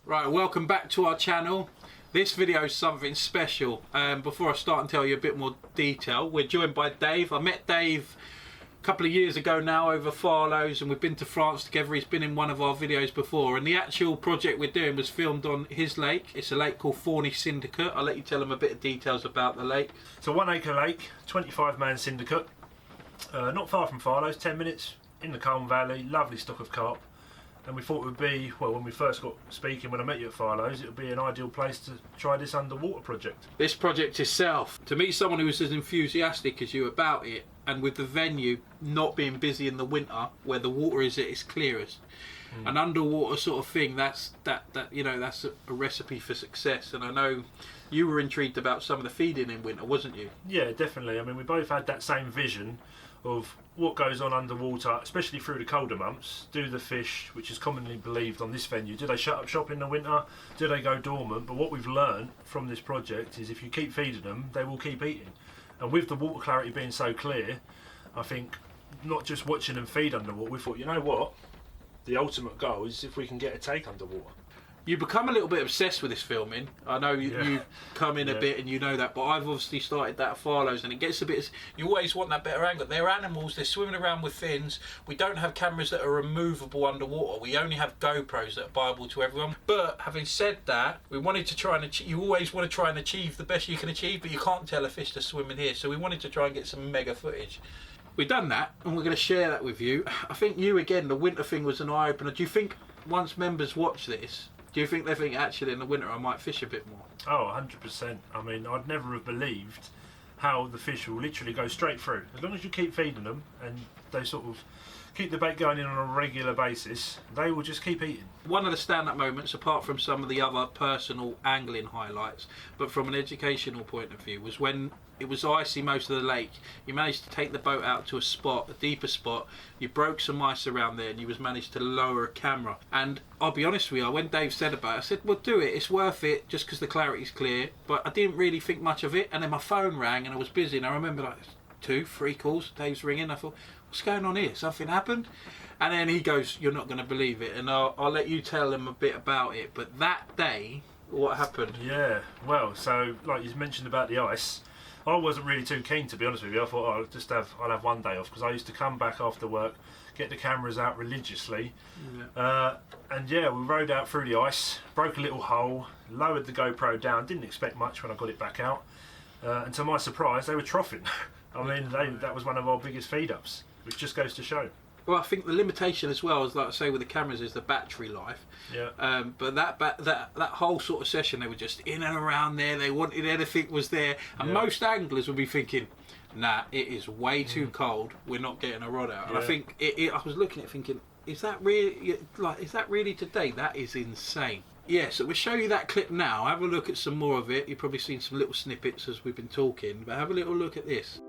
Right, welcome back to our channel. This video is something special. Before I start and tell you a bit more detail, we're joined by Dave. I met Dave a couple of years ago now over Farlow's, and we've been to France together. He's been in one of our videos before, and the actual project we're doing was filmed on his lake. It's a lake called Thorney Syndicate. I'll let you tell him a bit of details about the lake. It's a 1 acre lake, 25-man syndicate, not far from Farlow's, 10 minutes in the Calm Valley, lovely stock of carp. And we thought it would be, well, when we first got speaking, when I met you at Farlow's, it would be an ideal place to try this underwater project. This project itself, to meet someone who was as enthusiastic as you about it, and with the venue not being busy in the winter, where the water is at its clearest, an underwater sort of thing, that's you know, that's a recipe for success. And I know you were intrigued about some of the feeding in winter, wasn't you? Yeah, definitely. I mean, we both had that same vision of what goes on underwater, especially through the colder months. Do the fish, which is commonly believed on this venue, do they shut up shop in the winter? Do they go dormant? But what we've learned from this project is if you keep feeding them, they will keep eating. And with the water clarity being so clear, I think not just watching them feed underwater, we thought, you know what? The ultimate goal is if we can get a take underwater. You become a little bit obsessed with this filming. I know you come in a bit and you know that, but I've obviously started that at Farlow's, and it gets a bit, you always want that better angle. They're animals, they're swimming around with fins. We don't have cameras that are removable underwater. We only have GoPros that are buyable to everyone. But having said that, we wanted to try and achieve, you always want to try and achieve the best you can achieve, but you can't tell a fish to swim in here. So we wanted to try and get some mega footage. We've done that, and we're going to share that with you. I think you, again, the winter thing was an eye-opener. Do you think once members watch this, do you think they think, actually, in the winter I might fish a bit more? Oh, 100%. I mean, I'd never have believed how the fish will literally go straight through. As long as you keep feeding them and they sort of keep the bait going in on a regular basis, they will just keep eating. One of the stand-up moments, apart from some of the other personal angling highlights, but from an educational point of view, was when it was icy most of the lake. You managed to take the boat out to a spot, a deeper spot. You broke some ice around there, and you managed to lower a camera. And I'll be honest with you, when Dave said about it, I said, well, do it, it's worth it, just because the clarity's clear. But I didn't really think much of it, and then my phone rang, and I was busy, and I remember like 2, 3 calls, Dave's ringing. I thought, what's going on here? Something happened? And then he goes, you're not going to believe it, and I'll let you tell him a bit about it. But that day, what happened? Yeah, well, so like you mentioned about the ice, I wasn't really too keen, to be honest with you. I thought, oh, I'll have one day off, because I used to come back after work, get the cameras out religiously, and yeah, we rode out through the ice, broke a little hole, lowered the GoPro down, didn't expect much when I got it back out, and to my surprise, they were troughing. I mean, that was one of our biggest feed ups, which just goes to show. Well, I think the limitation as well, is like I say with the cameras, is the battery life. Yeah. But that whole sort of session, they were just in and around there. They wanted anything was there, and most anglers would be thinking, "Nah, it is way too cold. We're not getting a rod out." And I think I was looking at it thinking, "Is that really Is that really today? That is insane." Yeah, so we'll show you that clip now. Have a look at some more of it. You've probably seen some little snippets as we've been talking, but have a little look at this.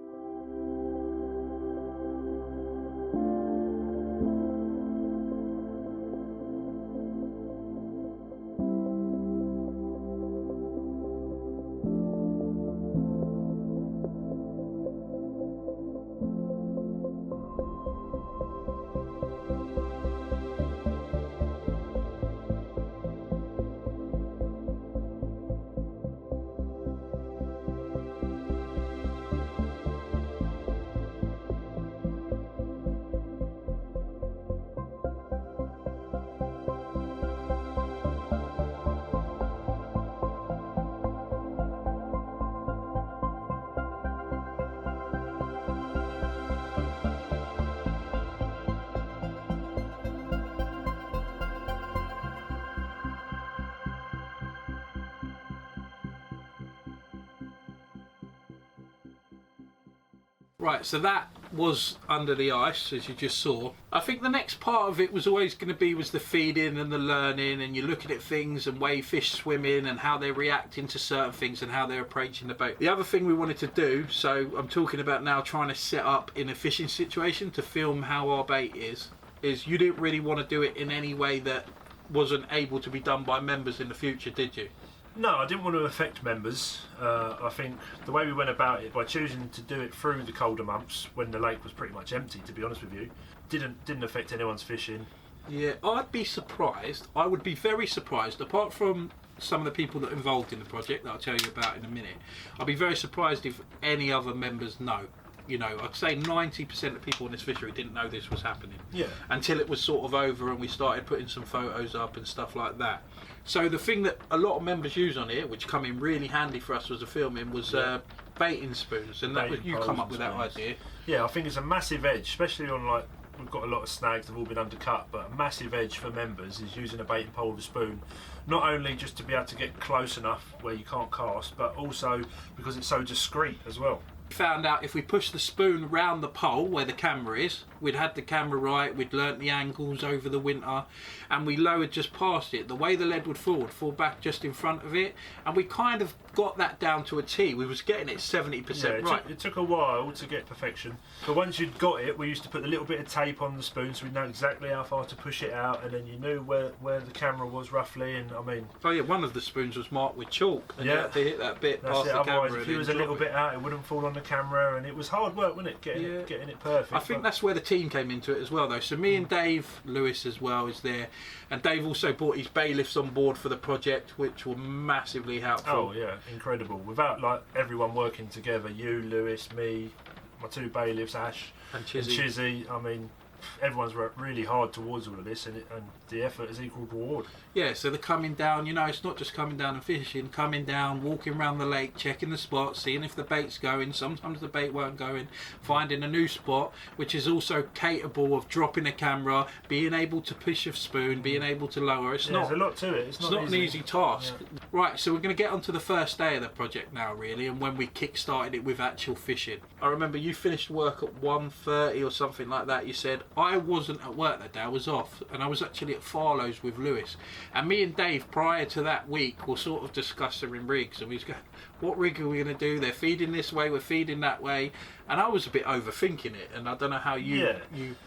Right, so that was under the ice, as you just saw. I think the next part of it was always going to be the feeding and the learning, and you're looking at things and way fish swimming and how they're reacting to certain things and how they're approaching the boat. The other thing we wanted to do, so I'm talking about now trying to set up in a fishing situation to film how our bait is you didn't really want to do it in any way that wasn't able to be done by members in the future, did you? No, I didn't want to affect members. I think the way we went about it, by choosing to do it through the colder months when the lake was pretty much empty, to be honest with you, didn't affect anyone's fishing. Yeah, I'd be surprised. I would be very surprised, apart from some of the people that are involved in the project that I'll tell you about in a minute. I'd be very surprised if any other members know. You know, I'd say 90% of people in this fishery didn't know this was happening. Yeah. Until it was sort of over and we started putting some photos up and stuff like that. So the thing that a lot of members use on it, which come in really handy for us as a filming, was baiting spoons, and that was, you come up with that idea. Yeah, I think it's a massive edge, especially on, like, we've got a lot of snags that have all been undercut, but a massive edge for members is using a baiting pole with a spoon, not only just to be able to get close enough where you can't cast, but also because it's so discreet as well. Found out if we pushed the spoon round the pole where the camera is, we'd had the camera right, we'd learnt the angles over the winter, and we lowered just past it. The way the lead would fall back just in front of it, and we kind of got that down to a T. We was getting it 70% right. It took a while to get perfection, but once you'd got it, we used to put a little bit of tape on the spoon so we'd know exactly how far to push it out, and then you knew where the camera was roughly. And I mean, oh yeah, one of the spoons was marked with chalk, and you had to hit that bit past the camera. Otherwise, if it was a little bit out, it wouldn't fall on the camera, and it was hard work, wasn't it, getting it perfect. I think that's where the team came into it as well, though. So me and Dave Lewis as well is there, and Dave also brought his bailiffs on board for the project, which were massively helpful. Oh yeah, incredible. Without like everyone working together, you, Lewis, me, my two bailiffs, Ash and Chizzy, I mean, everyone's worked really hard towards all of this, and the effort is equal reward. Yeah, so the coming down, you know, it's not just coming down and fishing, coming down, walking around the lake, checking the spot, seeing if the bait's going. Sometimes the bait weren't going, finding a new spot, which is also capable of dropping a camera, being able to push a spoon, being able to lower. There's a lot to it. It's not an easy task. Yeah. Right, so we're going to get on to the first day of the project now, really, and when we kick-started it with actual fishing. I remember you finished work at 1:30 or something like that. You said, I wasn't at work that day, I was off, and I was actually at Farlow's with Lewis. And me and Dave, prior to that week, were sort of discussing rigs, and we was going, what rig are we going to do? They're feeding this way, we're feeding that way. And I was a bit overthinking it, and I don't know how you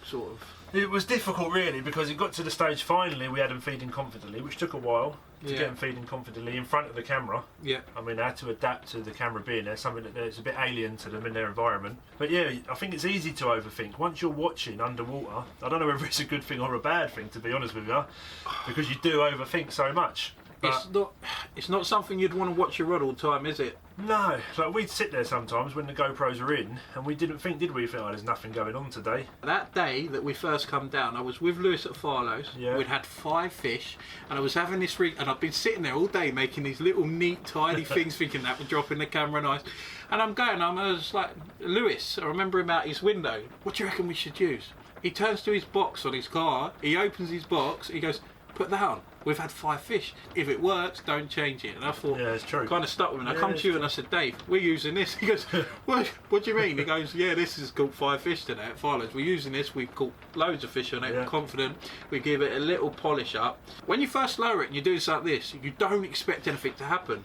sort of... It was difficult, really, because it got to the stage, finally, we had them feeding confidently, which took a while to get them feeding confidently in front of the camera. Yeah. I mean, they had to adapt to the camera being there, something that's a bit alien to them in their environment. But yeah, I think it's easy to overthink. Once you're watching underwater, I don't know whether it's a good thing or a bad thing, to be honest with you, because you do overthink so much. It's not something you'd want to watch your rod all the time, is it? No, like we'd sit there sometimes when the GoPros are in, and we didn't think, did we? Think, oh, there's nothing going on today. That day that we first come down, I was with Lewis at Farlow's. Yeah. We'd had 5 fish, and I was having this rig, and I'd been sitting there all day making these little neat, tidy things, thinking that would drop in the camera nice. And I was like, Lewis, I remember him out his window. What do you reckon we should use? He turns to his box on his car. He opens his box. He goes, put that on. We've had 5 fish. If it works, don't change it. And I thought, yeah, it's true. Kind of stuck with me. And I come to you and I said, Dave, we're using this. He goes, what do you mean? He goes, yeah, this has caught 5 fish today at Farlow's. We're using this. We've caught loads of fish on it. Yeah. We're confident. We give it a little polish up. When you first lower it and you do this like this, you don't expect anything to happen.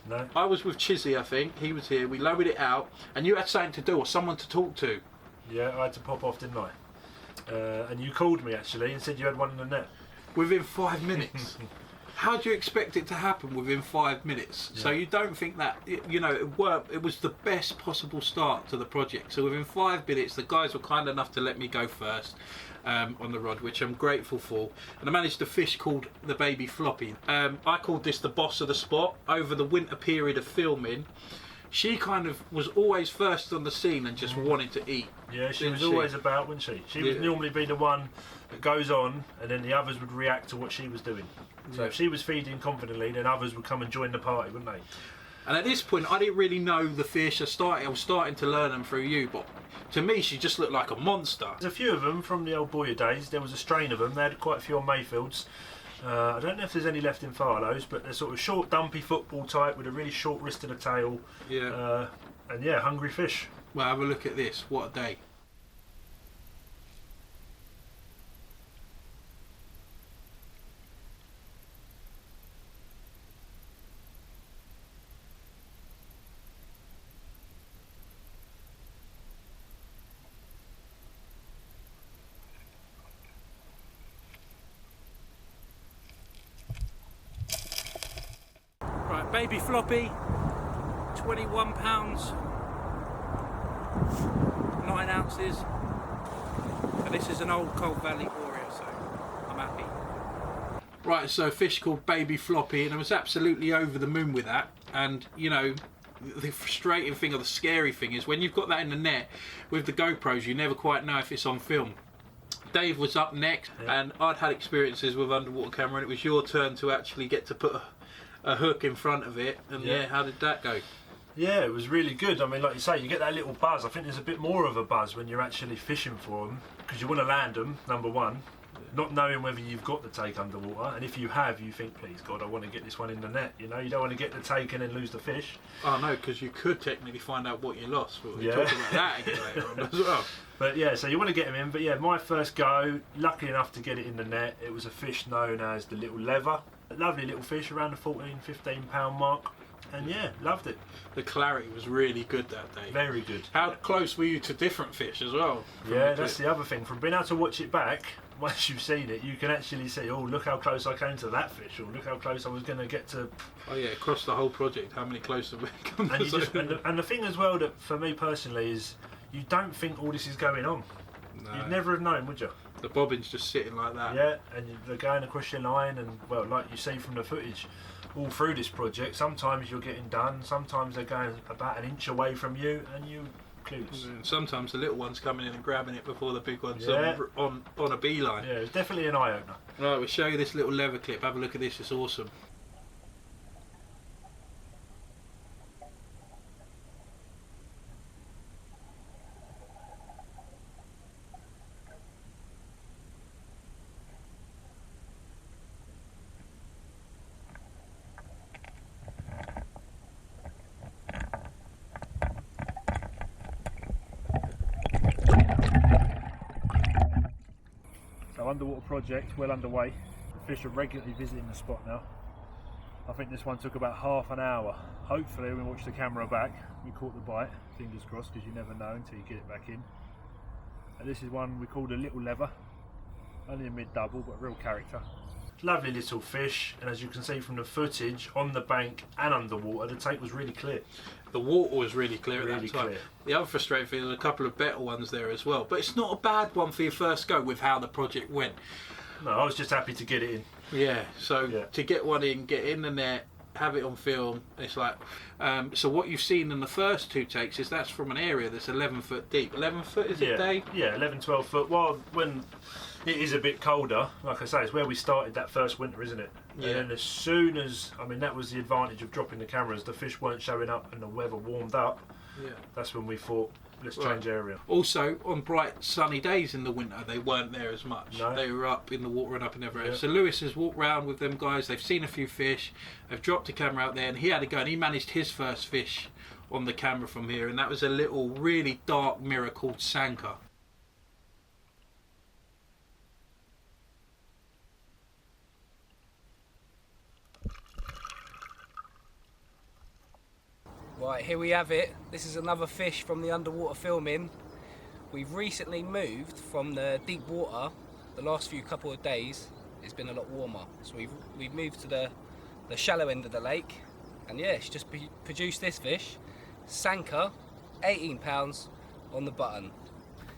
No. I was with Chizzy, I think. He was here. We lowered it out, and you had something to do or someone to talk to. Yeah, I had to pop off, didn't I? And you called me actually and said you had one in the net. Within 5 minutes. How do you expect it to happen within 5 minutes? Yeah. So you don't think that, you know, it worked. It was the best possible start to the project. So within 5 minutes, the guys were kind enough to let me go first on the rod, which I'm grateful for. And I managed a fish called the baby floppy. I called this the boss of the spot. Over the winter period of filming, she kind of was always first on the scene and just wanted to eat. Yeah, she was always about, wasn't she? She would normally be the one that goes on, and then the others would react to what she was doing. So if she was feeding confidently, then others would come and join the party, wouldn't they? And at this point, I didn't really know the fish. I was starting to learn them through you, but to me, she just looked like a monster. There's a few of them from the old Boyer days. There was a strain of them. They had quite a few on Mayfields. I don't know if there's any left in Farlow's, but they're sort of short, dumpy football type with a really short wrist and a tail. Yeah. And yeah, hungry fish. Well, have a look at this. What a day. Right, baby floppy, 21 pounds, 9 ounces, and this is an old Cold Valley Warrior, so I'm happy. Right, so a fish called baby floppy, and I was absolutely over the moon with that. And you know, the frustrating thing or the scary thing is when you've got that in the net with the GoPros, you never quite know if it's on film. Dave was up next, and I'd had experiences with underwater camera, and it was your turn to actually get to put a hook in front of it. And yeah, how did that go? Yeah, it was really good. I mean, like you say, you get that little buzz. I think there's a bit more of a buzz when you're actually fishing for them, because you want to land them, number one, not knowing whether you've got the take underwater, and if you have, you think, please God, I want to get this one in the net. You know, you don't want to get the take and then lose the fish. Oh no, because you could technically find out what you lost. But we'll talk about that again later on as well. But yeah, so you want to get them in. But yeah, my first go, lucky enough to get it in the net, it was a fish known as the little lever. A lovely little fish, around the 14-15 pound mark. And yeah, loved it. The clarity was really good that day. Very good. How close were you to different fish as well? Yeah, that's the other thing. From being able to watch it back, once you've seen it, you can actually see, oh, look how close I came to that fish, or look how close I was going to get to... Oh yeah, across the whole project, how many close have we come and, and the thing as well that, for me personally, is you don't think all this is going on. No. You'd never have known, would you? The bobbin's just sitting like that. Yeah, and they're going across your line, and well, like you see from the footage, all through this project, sometimes you're getting done, sometimes they're going about an inch away from you, and you clueless. And sometimes the little one's coming in and grabbing it before the big one's on a beeline. Yeah, it's definitely an eye opener. Right, we'll show you this little lever clip. Have a look at this. It's awesome. Underwater project well underway. The fish are regularly visiting the spot now. I think this one took about half an hour. Hopefully when we watch the camera back we caught the bite, fingers crossed, because you never know until you get it back in. And this is one we called a little lever, only a mid-double but a real character. Lovely little fish, and as you can see from the footage, on the bank and underwater, the take was really clear. The water was really clear at really that time. Clear. The other frustrating thing, there's a couple of better ones there as well, but it's not a bad one for your first go with how the project went. No, I was just happy to get it in. Yeah, so to get one in, get in the net, have it on film, it's like... so what you've seen in the first two takes is that's from an area that's 11 foot deep. 11 foot, is it, Dave? Yeah, 11, 12 foot. Well, when it is a bit colder, like I say, it's where we started that first winter, isn't it? Yeah. And then as soon as, I mean, that was the advantage of dropping the cameras, the fish weren't showing up and the weather warmed up. Yeah. That's when we thought, let's change area. Also, on bright sunny days in the winter, they weren't there as much. No. They were up in the water and up in everywhere. So Lewis has walked round with them guys, they've seen a few fish, they've dropped a camera out there, and he had a go, and he managed his first fish on the camera from here, and that was a little really dark mirror called Sanka. Right, here we have it. This is another fish from the underwater filming. We've recently moved from the deep water. The last few couple of days it's been a lot warmer, so we've moved to the shallow end of the lake, and yeah, it's just produced this fish, Sanka, 18 pounds on the button.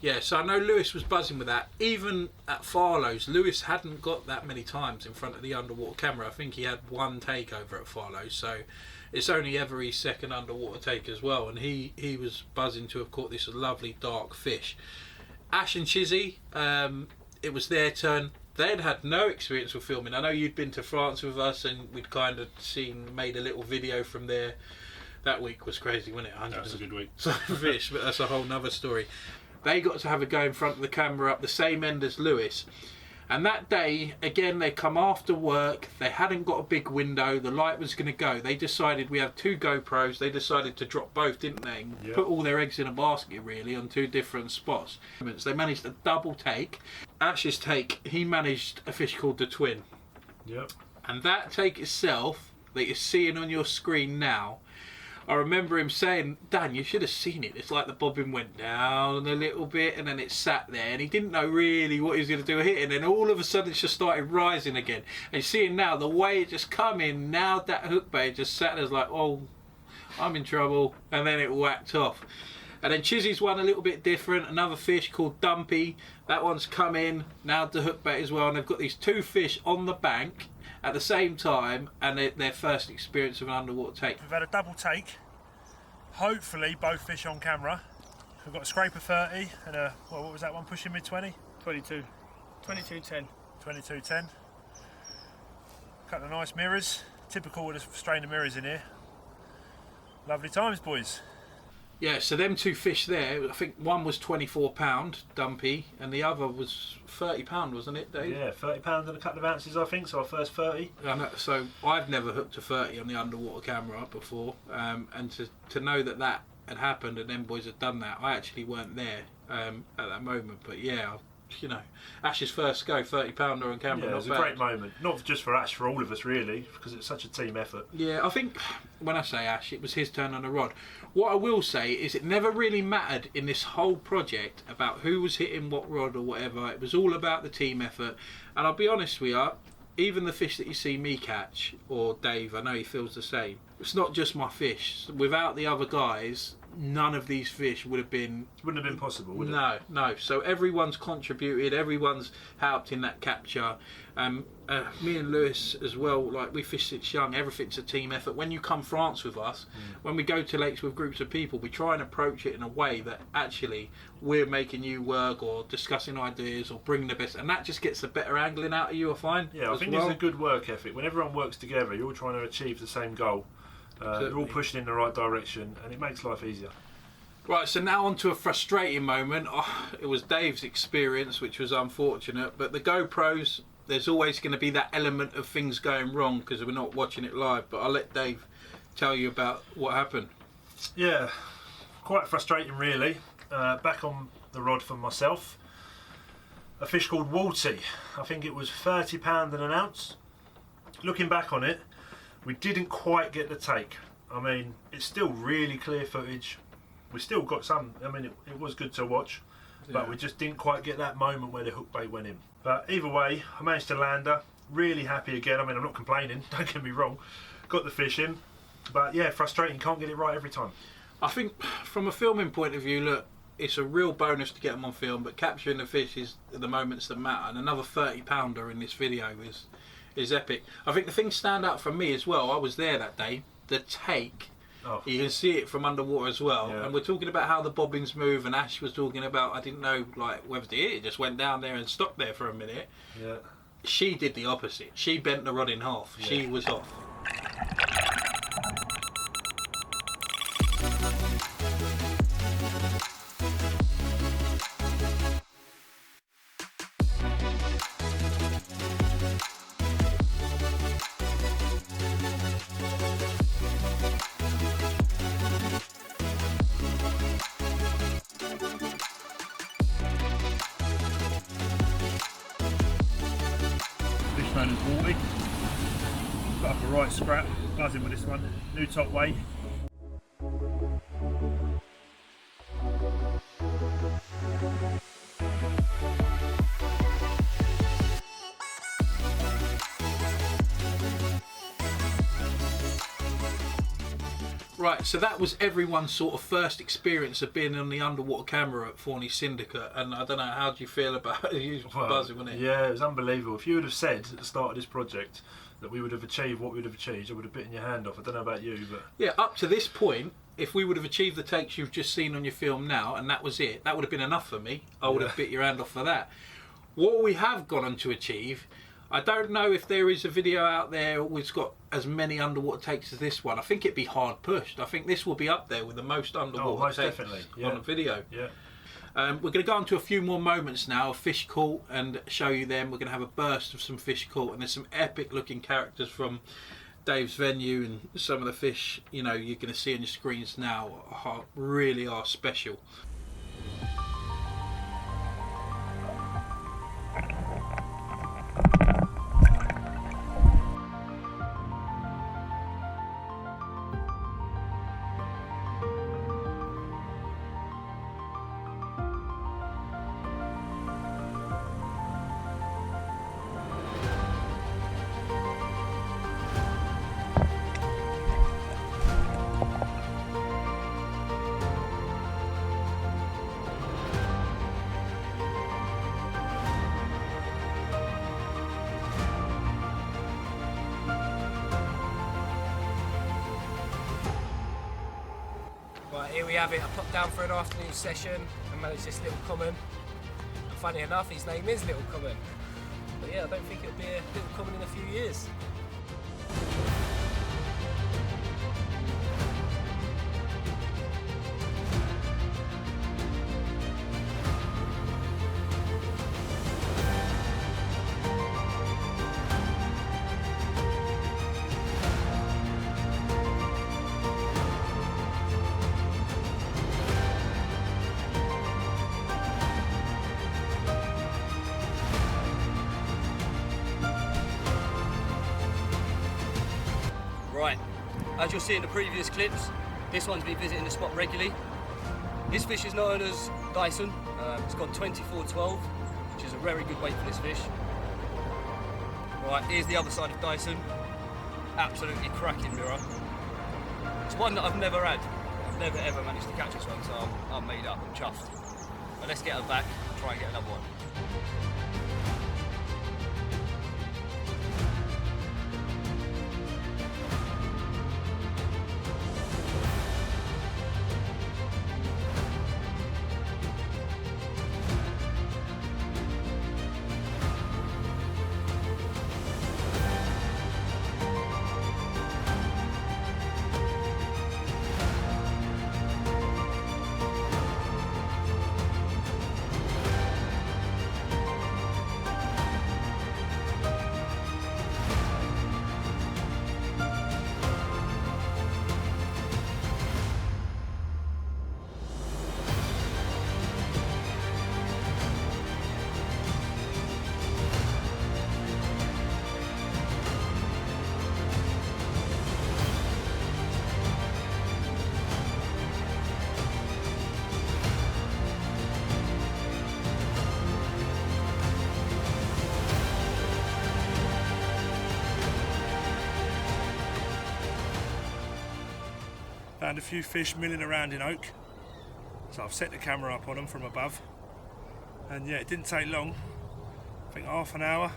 Yeah, so I know Lewis was buzzing with that. Even at Farlow's, Lewis hadn't got that many times in front of the underwater camera. I think he had one take over at Farlow's, so it's only ever his second underwater take as well, and he was buzzing to have caught this lovely dark fish. Ash and Chizzy, it was their turn. They'd had no experience with filming. I know you'd been to France with us, and we'd kind of made a little video from there. That week was crazy, wasn't it? That was a good week. Fish, but that's a whole nother story. They got to have a go in front of the camera up the same end as Lewis, And that day, again, they come after work. They hadn't got a big window. The light was going to go. They decided, we have 2 GoPros. They decided to drop both, didn't they? Yep. Put all their eggs in a basket, really, on 2 different spots. They managed a double take. Ash's take, he managed a fish called the Twin. Yep. And that take itself, that you're seeing on your screen now, I remember him saying, Dan, you should have seen it. It's like the bobbin went down a little bit and then it sat there and he didn't know really what he was going to do with it. And then all of a sudden it's just started rising again. And seeing now the way it just come in, now that hook bait just sat there like, oh, I'm in trouble. And then it whacked off. And then Chizzy's one a little bit different. Another fish called Dumpy. That one's come in, now the hook bait as well. And they've got these 2 fish on the bank at the same time, and their first experience of an underwater take. We've had a double take, hopefully both fish on camera. We've got a scraper 30 and a, well, what was that one, pushing mid 20? 22. 22.10. 22.10. Couple of nice mirrors, typical with a strain of mirrors in here. Lovely times, boys. Yeah, so them 2 fish there, I think one was £24, Dumpy, and the other was £30, wasn't it, Dave? Yeah, £30 and a couple of ounces, I think, so our first 30. So I've never hooked a 30 on the underwater camera before, and to know that had happened and them boys had done that, I actually weren't there at that moment, but yeah, you know, Ash's first go, £30 on camera. Yeah, it was a great moment, not just for Ash, for all of us really, because it's such a team effort. Yeah, I think when I say Ash, it was his turn on the rod. What I will say is it never really mattered in this whole project about who was hitting what rod or whatever. It was all about the team effort. And I'll be honest with you, even the fish that you see me catch, or Dave, I know he feels the same. It's not just my fish. Without the other guys, none of these fish would have been... Wouldn't have been possible, would it? No. So everyone's contributed, everyone's helped in that capture. Me and Lewis as well, like we fish since young, everything's a team effort. When you come France with us, when we go to lakes with groups of people, we try and approach it in a way that actually we're making you work or discussing ideas or bringing the best, and that just gets a better angling out of you, I find. Yeah, I think there's a good work ethic. When everyone works together, you're all trying to achieve the same goal. You're all pushing in the right direction, and it makes life easier. Right, so now on to a frustrating moment. It was Dave's experience, which was unfortunate, but the GoPros, there's always going to be that element of things going wrong because we're not watching it live, but I'll let Dave tell you about what happened. Yeah, quite frustrating really. Back on the rod for myself, a fish called Walty. I think it was £30 and an ounce. Looking back on it, we didn't quite get the take. I mean, it's still really clear footage. We still got some, I mean, it was good to watch, but we just didn't quite get that moment where the hook bait went in. But either way, I managed to land her. Really happy again. I mean, I'm not complaining, don't get me wrong. Got the fish in, but yeah, frustrating. Can't get it right every time. I think from a filming point of view, look, it's a real bonus to get them on film, but capturing the fish is the moments that matter. And another 30-pounder in this video is epic. I think the things stand out for me as well. I was there that day. The take, you can see it from underwater as well. Yeah. And we're talking about how the bobbins move, and Ash was talking about, I didn't know like whether it just went down there and stopped there for a minute. Yeah. She did the opposite. She bent the rod in half. Yeah. She was off. Known as Goldie. Got up a right scrap, buzzing with this one, new top weight. Right, so that was everyone's sort of first experience of being on the underwater camera at Thorney Syndicate, and I don't know, how do you feel about it? You were buzzing, wasn't it? Yeah, it was unbelievable. If you would have said at the start of this project that we would have achieved what we would have achieved, I would have bitten your hand off. I don't know about you, but... Yeah, up to this point, if we would have achieved the takes you've just seen on your film now, and that was it, that would have been enough for me. I would have bit your hand off for that. What we have gone on to achieve, I don't know if there is a video out there which got as many underwater takes as this one. I think it'd be hard pushed. I think this will be up there with the most underwater takes definitely. on a video. Yeah. We're going to go on to a few more moments now of fish caught and show you them. We're going to have a burst of some fish caught, and there's some epic looking characters from Dave's venue, and some of the fish, you know, you're going to see on your screens now really are special. Right, here we have it. I popped down for an afternoon session and managed this little common. And funny enough, his name is Little Common. But yeah, I don't think it'll be a Little Common in a few years. Right, as you'll see in the previous clips, this one's been visiting the spot regularly. This fish is known as Dyson. It's got 24-12, which is a very good weight for this fish. Right, here's the other side of Dyson. Absolutely cracking mirror. It's one that I've never had. I've never ever managed to catch this one, so I'm made up and chuffed. But let's get her back and try and get another one. Found a few fish milling around in Oak, so I've set the camera up on them from above, and yeah, it didn't take long. I think half an hour.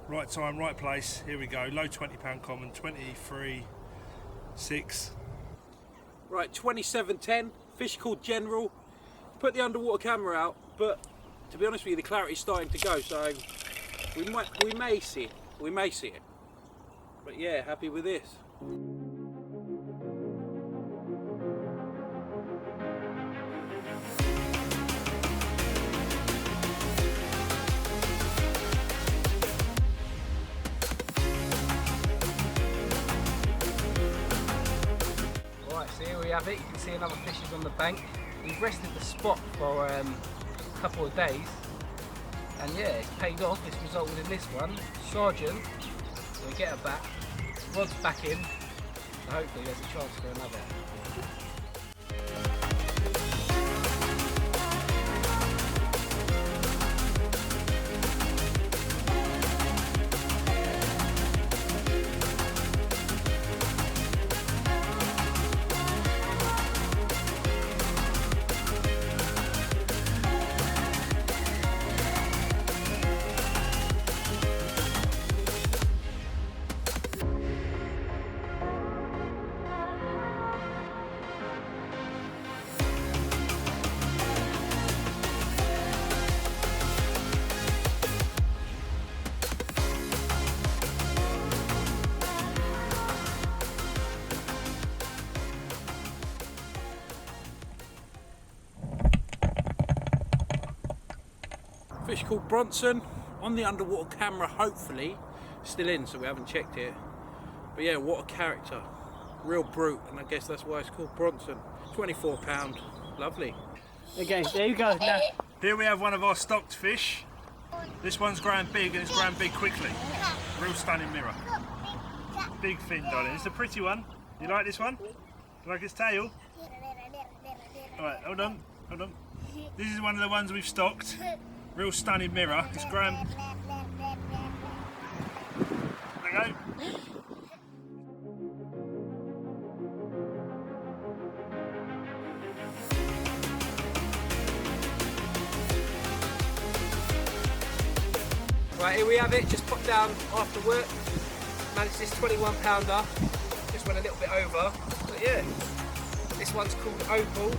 Right time, right place. Here we go. Low £20 common, 23.6. Right, 27.10, fish called General. Put the underwater camera out, but to be honest with you, the clarity's starting to go, so we may see it. We may see it. But yeah, happy with this. So here we have it. You can see another fish is on the bank. We've rested the spot for a couple of days, and yeah, it's paid off. It's resulted in this one. Sergeant, we get her back. Rod's back in, so hopefully there's a chance for another. Fish called Bronson on the underwater camera, hopefully. Still in, so we haven't checked it. But yeah, what a character. Real brute, and I guess that's why it's called Bronson. £24. Lovely. Okay, there you go. Now, Here we have one of our stocked fish. This one's growing big and it's growing big quickly. Real stunning mirror. Big fin, darling. It's a pretty one. You like this one? You like its tail? Alright, hold on, hold on. This is one of the ones we've stocked. Real stunning mirror. It's growing. There you go. right, here we have it. Just popped down after work. Managed this 21 pounder. Just went a little bit over. But yeah, this one's called Opal.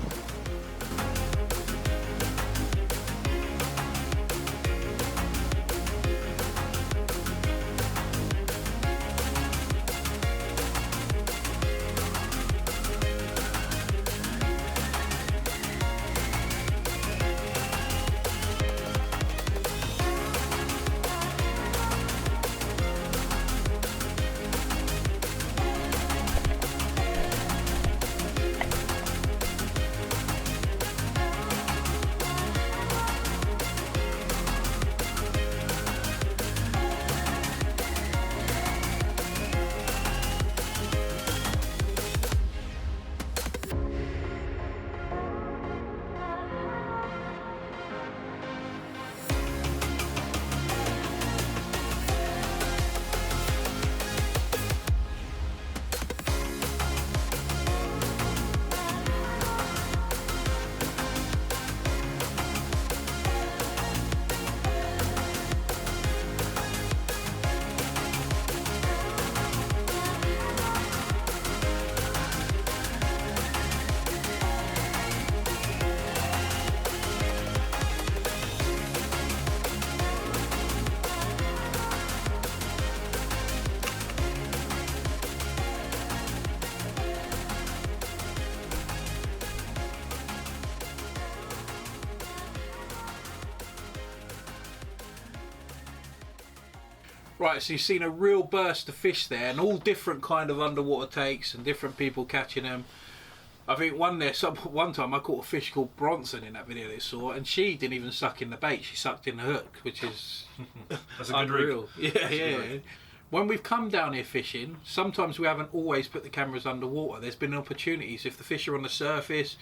Right, so you've seen a real burst of fish there, and all different kind of underwater takes and different people catching them. I think one time I caught a fish called Bronson in that video they saw, and she didn't even suck in the bait, she sucked in the hook, which is That's a good unreal. rig. Yeah. When we've come down here fishing, sometimes we haven't always put the cameras underwater. There's been opportunities. If the fish are on the surface,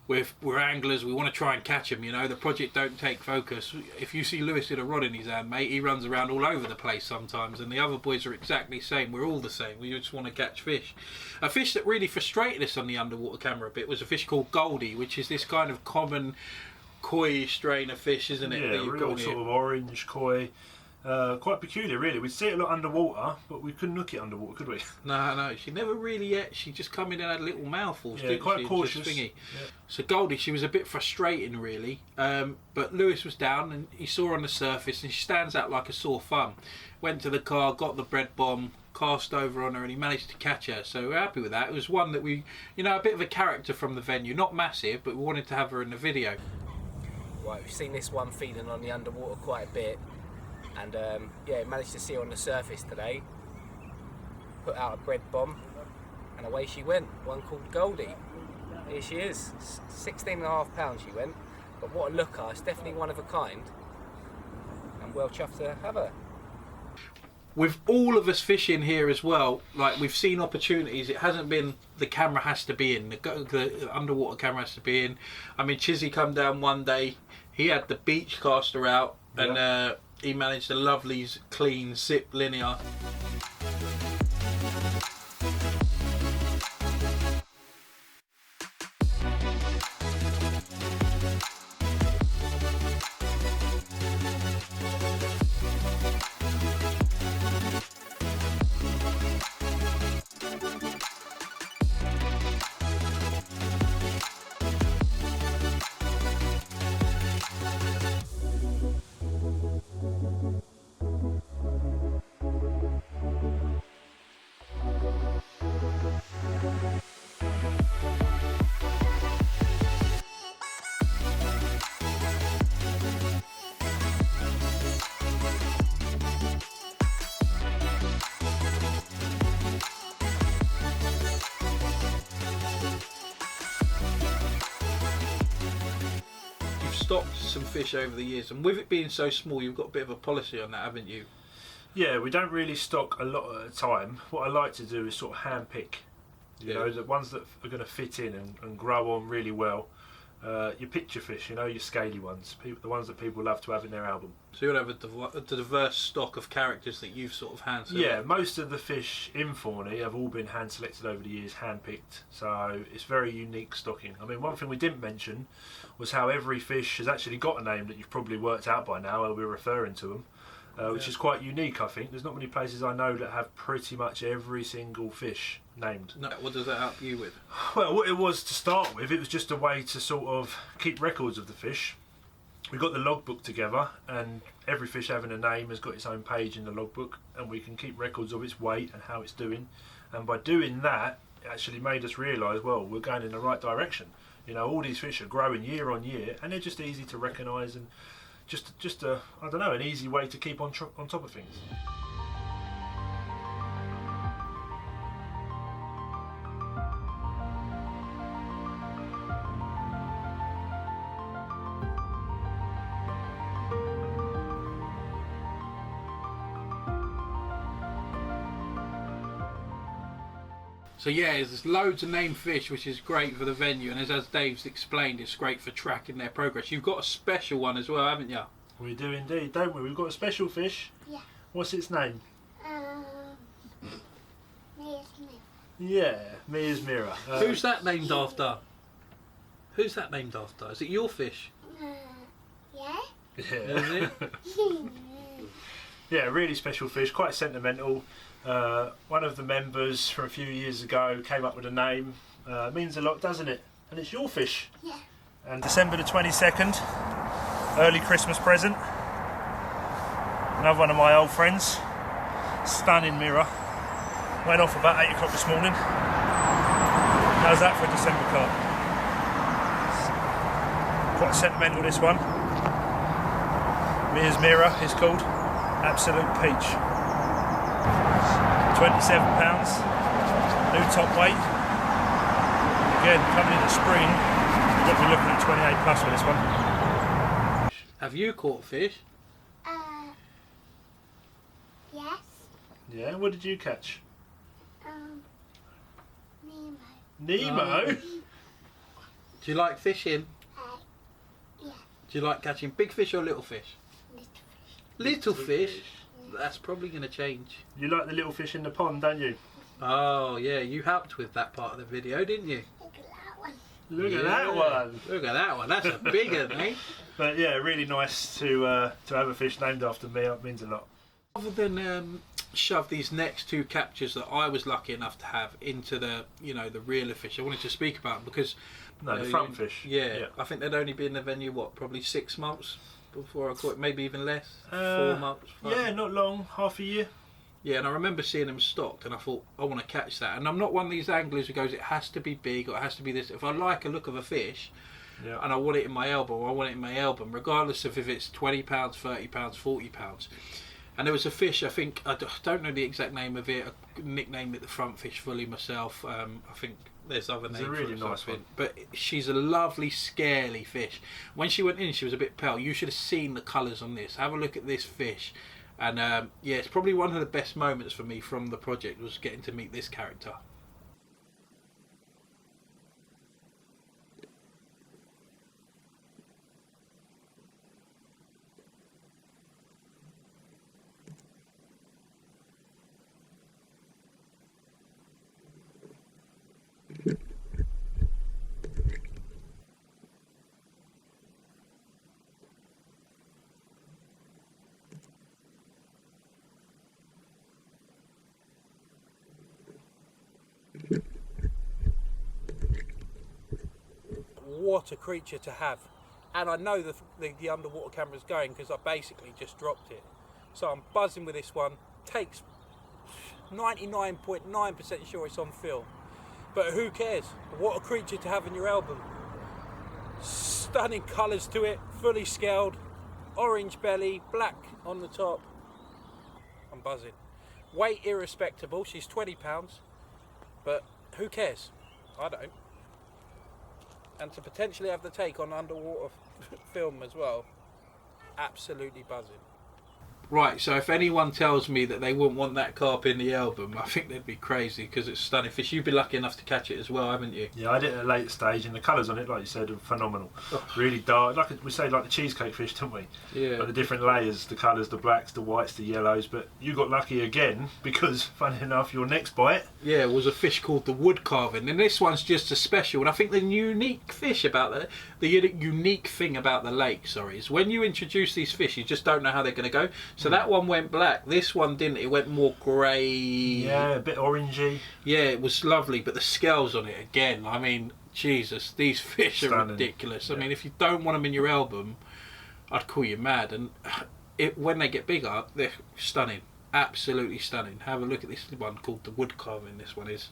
we're anglers, we want to try and catch them, you know, the project don't take focus. If you see Lewis with a rod in his hand, mate, he runs around all over the place sometimes, and the other boys are exactly the same. We're all the same, we just want to catch fish. A fish that really frustrated us on the underwater camera a bit was a fish called goldie, which is this kind of common koi strain of fish, isn't it? Yeah, that you've real got here. sort of orange koi. Quite peculiar, really. We'd see it a lot underwater, but we couldn't look it underwater, could we? No, she never really ate. She just come in and had little mouthfuls, Yeah, didn't quite she? cautious. Just thingy. Yeah. So Goldie, she was a bit frustrating, really. But Lewis was down, and he saw her on the surface, and she stands out like a sore thumb. Went to the car, got the bread bomb, cast over on her, and he managed to catch her. So we're happy with that. It was one that we, you know, a bit of a character from the venue. Not massive, but we wanted to have her in the video. Right, we've seen this one feeding on the underwater quite a bit. And yeah, managed to see her on the surface today. Put out a bread bomb, and away she went. One called Goldie. Here she is. 16.5 pounds she went. But what a looker! It's definitely one of a kind. I'm well chuffed to have her. With all of us fishing here as well, like we've seen opportunities. It hasn't been the camera has to be in, the underwater camera has to be in. I mean, Chizzy come down one day. He had the beach caster out, and he managed a lovely clean zip linear. stocked some fish over the years, and with it being so small, you've got a bit of a policy on that, haven't you? Yeah, we don't really stock a lot at a time. What I like to do is sort of hand pick, you know, the ones that are going to fit in and grow on really well. Your picture fish, you know, your scaly ones, the ones that people love to have in their album. So you'll have a diverse stock of characters that you've sort of hand selected. Yeah, most of the fish in Thorney have all been hand selected over the years, hand picked. So it's very unique stocking. I mean, one thing we didn't mention was how every fish has actually got a name that you've probably worked out by now, while we're referring to them. Which is quite unique, I think. There's not many places I know that have pretty much every single fish named. No, what does that help you with? Well, what it was to start with, it was just a way to sort of keep records of the fish. We got the logbook together, and every fish having a name has got its own page in the logbook, and we can keep records of its weight and how it's doing. And by doing that, it actually made us realise, well, we're going in the right direction. You know, all these fish are growing year on year, and they're just easy to recognise, and just a, I don't know, an easy way to keep on top of things. So yeah, there's loads of named fish, which is great for the venue, and as Dave's explained, it's great for tracking their progress. You've got a special one as well, haven't you? We do indeed, don't we? We've got a special fish. Yeah. What's its name? Mia's Mirror. Yeah, Mia's Mirror. Who's that named after? Who's that named after? Is it your fish? Yeah? Yeah. Is it? Yeah, really special fish, quite sentimental. One of the members from a few years ago came up with a name. Means a lot, doesn't it? And it's your fish. Yeah. And December the 22nd, early Christmas present. Another one of my old friends, stunning mirror. Went off about 8 o'clock this morning. How's that for a December carp? Quite sentimental, this one. Mia's Mirror is called. Absolute peach. £27, new top weight. Again, coming into spring, we've got to be looking at 28 plus for this one. Have you caught fish? Yes. Yeah, what did you catch? Nemo. Nemo? Do you like fishing? Yeah. Do you like catching big fish or little fish? Little fish. Little fish? That's probably going to change. You like the little fish in the pond, don't you? Oh yeah, you helped with that part of the video, didn't you? Look at that one. Look at that one. Look at that one. That's a big one, eh? But yeah, really nice to have a fish named after me. It means a lot. Other than shove these next two captures that I was lucky enough to have into the, you know, the reeler fish, I wanted to speak about them because The front fish. Yeah, I think they'd only been in the venue probably 6 months before I caught it, maybe even less. 4 months. 5 Yeah, not long, half a year. Yeah, and I remember seeing them stocked, and I thought, I want to catch that. And I'm not one of these anglers who goes, it has to be big or it has to be this. If I like a look of a fish, and I want it in my album, I want it in my album, regardless of if it's £20, £30, £40. And there was a fish, I think, I don't know the exact name of it, I nicknamed it the front fish fully myself. I think there's other names. It's a really nice one. But she's a lovely, scaly fish. When she went in, she was a bit pale. You should have seen the colours on this. Have a look at this fish. And yeah, it's probably one of the best moments for me from the project was getting to meet this character. What a creature to have. And I know the underwater camera's going because I basically just dropped it. So I'm buzzing with this one. Takes 99.9% sure it's on film. But who cares? What a creature to have in your album. Stunning colours to it, fully scaled, orange belly, black on the top. I'm buzzing. Weight irrespectable, she's £20, but who cares? I don't. and to potentially have the take on underwater film as well, absolutely buzzing. Right, so if anyone tells me that they wouldn't want that carp in the album, I think they'd be crazy, because it's stunning fish. You've been lucky enough to catch it as well, haven't you? Yeah, I did it at a late stage, and the colours on it, like you said, are phenomenal. Oh. Really dark, we say like the cheesecake fish, don't we? Yeah. Like the different layers, the colours, the blacks, the whites, the yellows. But you got lucky again, because funny enough, your next bite, yeah, was a fish called the wood carving, and this one's just a special. And I think the unique fish about the unique thing about the lake, is when you introduce these fish, you just don't know how they're going to go. So that one went black. This one didn't. It went more grey. Yeah, a bit orangey. Yeah, it was lovely, but the scales on it again. I mean, Jesus, these fish are Stunning. ridiculous. Yeah. I mean, if you don't want them in your album, I'd call you mad. And when they get bigger, they're stunning. Absolutely stunning. Have a look at this one called the wood carving. This one is.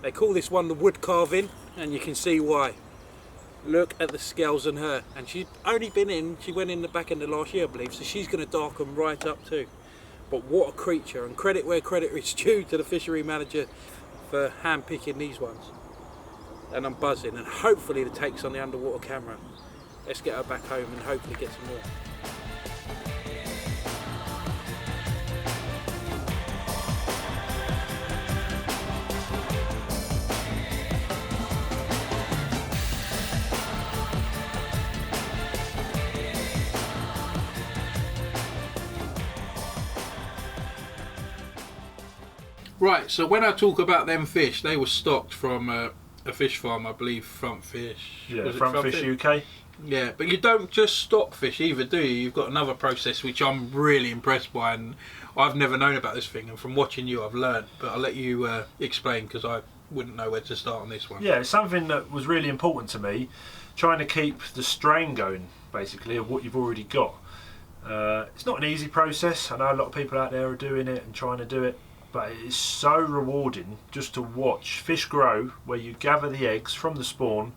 They call this one the wood carving, and you can see why. Look at the scales on her, and she's only been in, she went in the back end of last year, I believe, so she's going to darken right up too. But what a creature, and credit where credit is due to the fishery manager for hand picking these ones. And I'm buzzing, and hopefully the take's on the underwater camera. Let's get her back home and hopefully get some more. Right, so when I talk about them fish, they were stocked from a fish farm, I believe, Front Fish. Yeah, Was it Front Fish UK. Yeah, but you don't just stock fish either, do you? You've got another process which I'm really impressed by, and I've never known about this thing, and from watching you I've learned, but I'll let you explain, because I wouldn't know where to start on this one. Yeah, it's something that was really important to me, trying to keep the strain going, basically, of what you've already got. It's not an easy process. I know a lot of people out there are doing it and trying to do it, but it is so rewarding just to watch fish grow, where you gather the eggs from the spawn,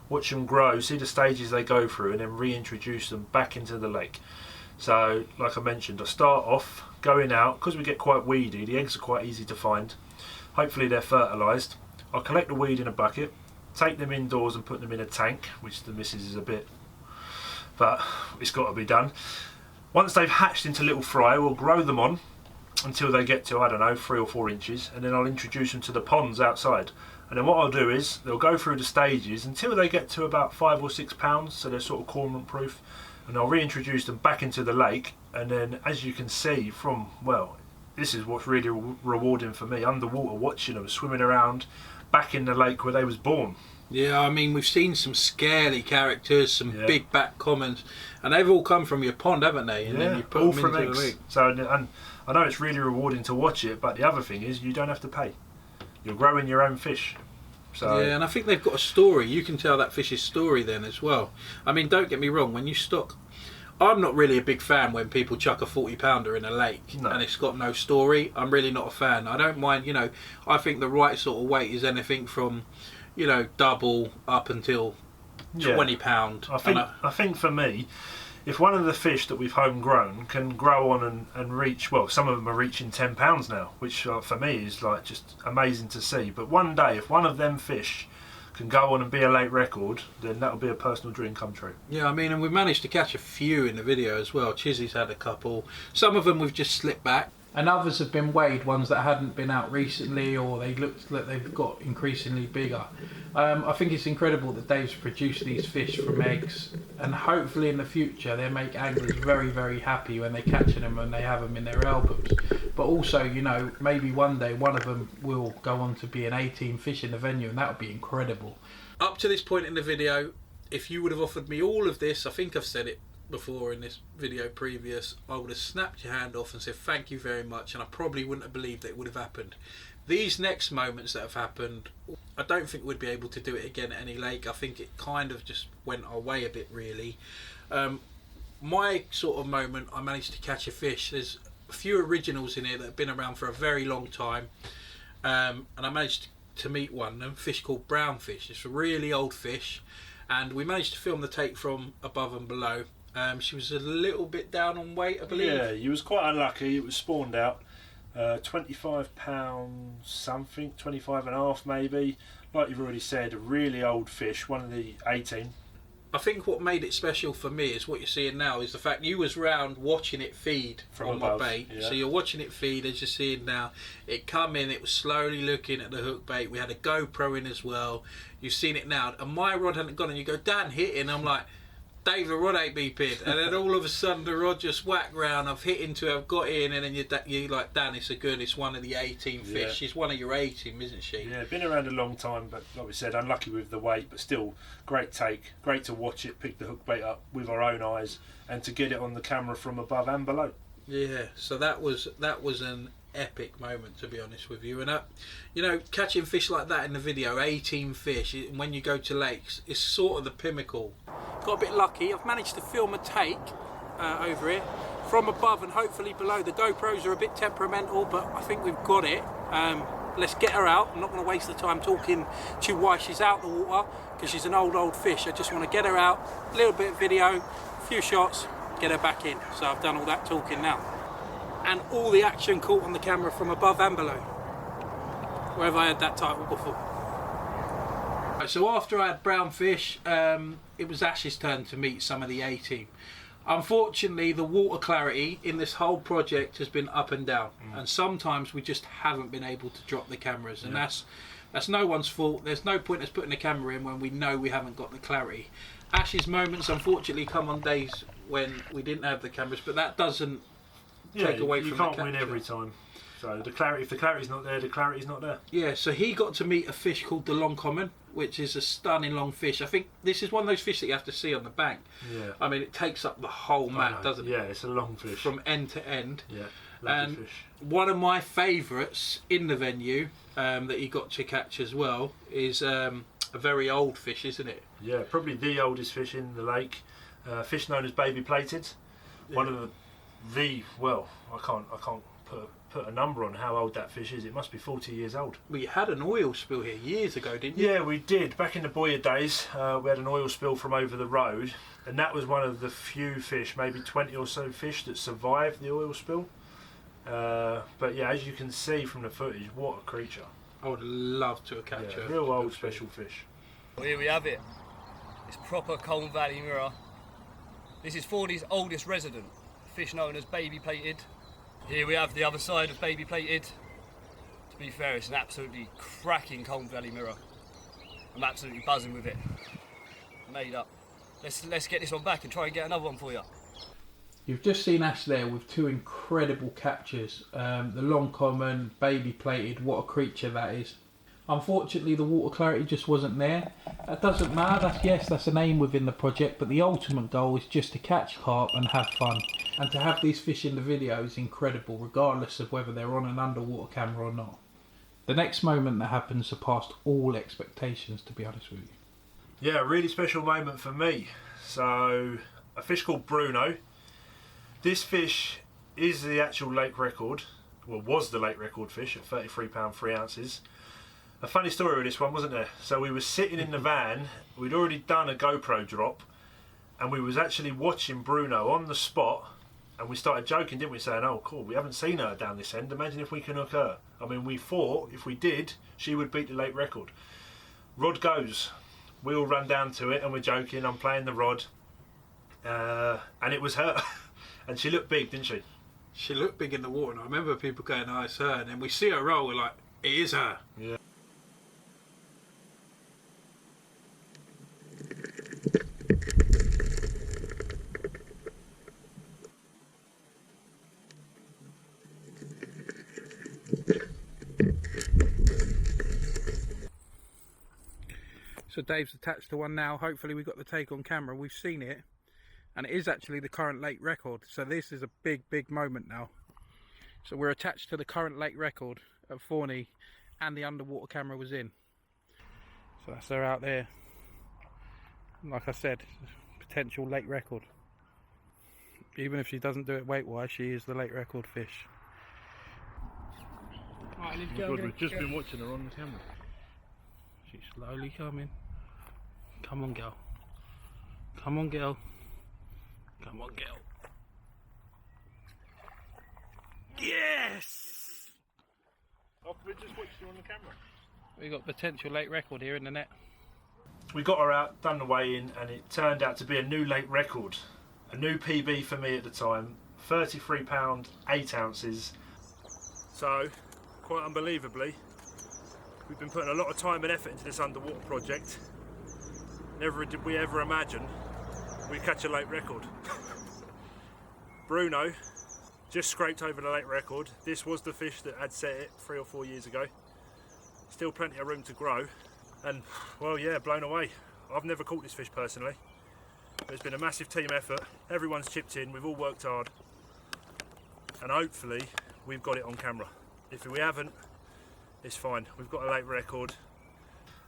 watch them grow, see the stages they go through, and then reintroduce them back into the lake. So, like I mentioned, I start off going out, because we get quite weedy, the eggs are quite easy to find. Hopefully they're fertilised. I'll collect the weed in a bucket, take them indoors and put them in a tank, which the missus is a bit, but it's got to be done. Once they've hatched into little fry, we'll grow them on until they get to, I don't know, 3 or 4 inches, and then I'll introduce them to the ponds outside. And then what I'll do is they'll go through the stages until they get to about 5 or 6 pounds, so they're sort of cormorant proof, and I'll reintroduce them back into the lake. And then, as you can see from, well, this is what's really rewarding for me, underwater, watching them swimming around back in the lake where they was born. Yeah, I mean, we've seen some scary characters, some big back commons, and they've all come from your pond, haven't they? And then you put all them from into eggs. the lake. So, and I know it's really rewarding to watch it, but the other thing is you don't have to pay. You're growing your own fish. So yeah, and I think they've got a story. You can tell that fish's story then as well. I mean, don't get me wrong, when you stock... I'm not really a big fan when people chuck a 40-pounder in a lake and it's got no story. I'm really not a fan. I don't mind, I think the right sort of weight is anything from, double up until 20 pound. I think for me, if one of the fish that we've homegrown can grow on and reach, well, some of them are reaching 10 pounds now, which for me is like just amazing to see. But one day, if one of them fish can go on and be a late record, then that'll be a personal dream come true. Yeah, I mean, and we've managed to catch a few in the video as well. Chizzy's had a couple. Some of them we've just slipped back. And others have been weighed, ones that hadn't been out recently, or they looked like they've got increasingly bigger. I think it's incredible that Dave's produced these fish from eggs, and hopefully in the future they make anglers very, very happy when they're catching them and they have them in their albums. But also, maybe one day one of them will go on to be an 18 fish in the venue, and that would be incredible. Up to this point in the video, if you would have offered me all of this, I think I've said it before in this video previous, I would have snapped your hand off and said thank you very much, and I probably wouldn't have believed that it would have happened. These next moments that have happened, I don't think we'd be able to do it again at any lake. I think it kind of just went our way a bit, really. My sort of moment, I managed to catch a fish. There's a few originals in here that have been around for a very long time, and I managed to meet one, a fish called brown fish. It's a really old fish, and we managed to film the take from above and below. She was a little bit down on weight, I believe. Yeah, you was quite unlucky. It was spawned out. £25 something, 25.5 maybe. Like you've already said, a really old fish, one of the 18. I think what made it special for me is what you're seeing now is the fact you was round watching it feed From on above, my bait. yeah. So you're watching it feed as you're seeing now. It come in, it was slowly looking at the hook bait. We had a GoPro in as well. You've seen it now. And my rod hadn't gone and you go, Dan, hit it. And I'm like, Dave, the rod ain't beeping. And then all of a sudden the rod just whacked round. I've hit into it, I've got in, and then you're like, Dan, it's it's one of the 18 fish. Yeah. She's one of your 18, isn't she? Yeah, been around a long time, but like we said, unlucky with the weight, but still great take. Great to watch it, pick the hook bait up with our own eyes, and to get it on the camera from above and below. Yeah, so that was an epic moment, to be honest with you. And you know, catching fish like that in the video, 18 fish when you go to lakes, is sort of the pinnacle. Got a bit lucky. I've managed to film a take over here from above and hopefully below. The GoPros are a bit temperamental, but I think we've got it. Let's get her out. I'm not going to waste the time talking to you why she's out the water, because she's an old fish. I just want to get her out, a little bit of video, a few shots, get her back in. So I've done all that talking now. And all the action caught on the camera from above and below. Where have I had that title before? Right, so after I had brown fish, it was Ash's turn to meet some of the 18. Unfortunately, the water clarity in this whole project has been up and down, and sometimes we just haven't been able to drop the cameras, and that's no one's fault. There's no point us putting the camera in when we know we haven't got the clarity. Ash's moments unfortunately come on days when we didn't have the cameras, but that doesn't take away from the capture. You can't win every time. So the clarity, if the clarity's not there, the clarity's not there. Yeah, so he got to meet a fish called the long common, which is a stunning long fish. I think this is one of those fish that you have to see on the bank. Yeah. I mean, it takes up the whole mat, doesn't it? Yeah, it's a long fish. From end to end. Yeah, lovely and fish. One of my favourites in the venue that he got to catch as well is a very old fish, isn't it? Yeah, probably the oldest fish in the lake. Fish known as baby plated. Yeah. One of well, I can't put a number on how old that fish is. It must be 40 years old. Well, you had an oil spill here years ago, didn't you? Yeah, we did. Back in the Boyer days, we had an oil spill from over the road, and that was one of the few fish, maybe 20 or so fish, that survived the oil spill. But yeah, as you can see from the footage, what a creature. I would love to catch a real old special fish. Well, here we have it. It's proper Colne Valley mirror. This is Thorney's oldest resident, a fish known as baby plated. Here we have the other side of baby plated. To be fair, it's an absolutely cracking Colne Valley mirror. I'm absolutely buzzing with it. Made up. Let's get this one back and try and get another one for you. You've just seen Ash there with two incredible captures. The long common, baby plated, what a creature that is. Unfortunately, the water clarity just wasn't there. That doesn't matter. That's an aim within the project, but the ultimate goal is just to catch carp and have fun. And to have these fish in the video is incredible, regardless of whether they're on an underwater camera or not. The next moment that happened surpassed all expectations, to be honest with you. Yeah, a really special moment for me. So, a fish called Bruno. This fish is the actual lake record, well, was the lake record fish at £33 3 ounces. A funny story with this one, wasn't there? So we were sitting in the van, we'd already done a GoPro drop, and we was actually watching Bruno on the spot, and we started joking, didn't we, saying, oh cool, we haven't seen her down this end, imagine if we can hook her. I mean, we thought if we did, she would beat the lake record. Rod goes, we all run down to it, and we're joking, I'm playing the rod, and it was her. And she looked big, didn't she? She looked big in the water, and I remember people going, oh, it's her, and then we see her roll, we're like, it is her. Yeah. So Dave's attached to one now. Hopefully we got the take on camera. We've seen it, and it is actually the current lake record. So this is a big moment now. So we're attached to the current lake record at Thorney, and the underwater camera was in. So that's her out there. Like I said, potential lake record. Even if she doesn't do it weight-wise, she is the lake record fish. Right, We've just been watching her on the camera. She's slowly coming. Come on, girl. Come on, girl. Come on, girl. Yes! still on the camera. We've got potential late record here in the net. We got her out, done the weigh-in, and it turned out to be a new late record. A new PB for me at the time, £33, 8 ounces. So, quite unbelievably, we've been putting a lot of time and effort into this underwater project. Never did we ever imagine we'd catch a late record. Bruno just scraped over the late record. This was the fish that had set it 3 or 4 years ago. Still plenty of room to grow, and well, yeah, blown away. I've never caught this fish personally. There's been a massive team effort. Everyone's chipped in. We've all worked hard, and hopefully we've got it on camera. If we haven't, it's fine. We've got a late record.